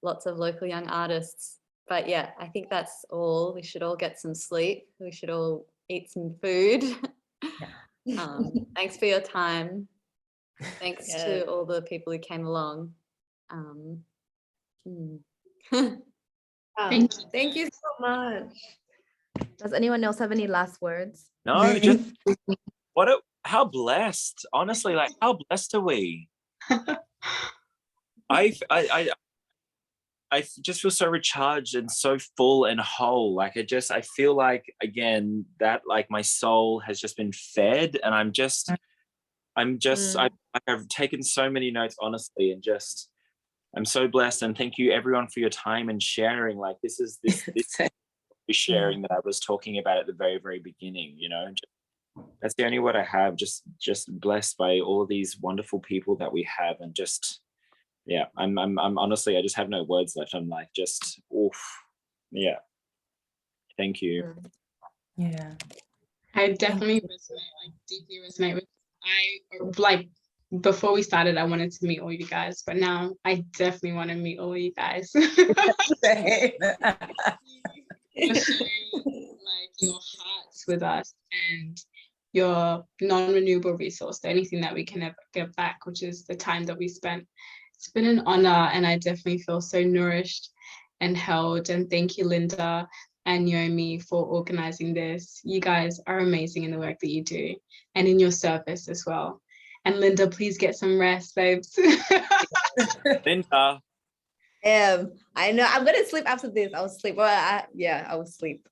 Lots of local young artists. But yeah, I think that's all. We should all get some sleep. We should all eat some food. Thanks for your time. Thanks to all the people who came along. Thank you so much. Does anyone else have any last words? No, just how blessed, honestly, like how blessed are we? I just feel so recharged and so full and whole. Like I feel like, again, that like my soul has just been fed, and I've taken so many notes, honestly, and just, I'm so blessed. And thank you everyone for your time and sharing. Like this sharing that I was talking about at the very, very beginning, you know, that's the only word I have. Just blessed by all of these wonderful people that we have, and just, yeah, I'm honestly, I just have no words left. I'm like, just, oof. Yeah. Thank you. Yeah. I definitely deeply resonate with, before we started, I wanted to meet all you guys, but now I definitely want to meet all you guys. Sharing, like your hearts with us and your non-renewable resource, the only thing that we can ever give back, which is the time that we spent. It's been an honor, and I definitely feel so nourished and held. And thank you, Linda and Naomi, for organizing this. You guys are amazing in the work that you do and in your service as well. And Linda, please get some rest, babes. Linda. I know I'm gonna sleep after this. I'll sleep. Well, I will sleep.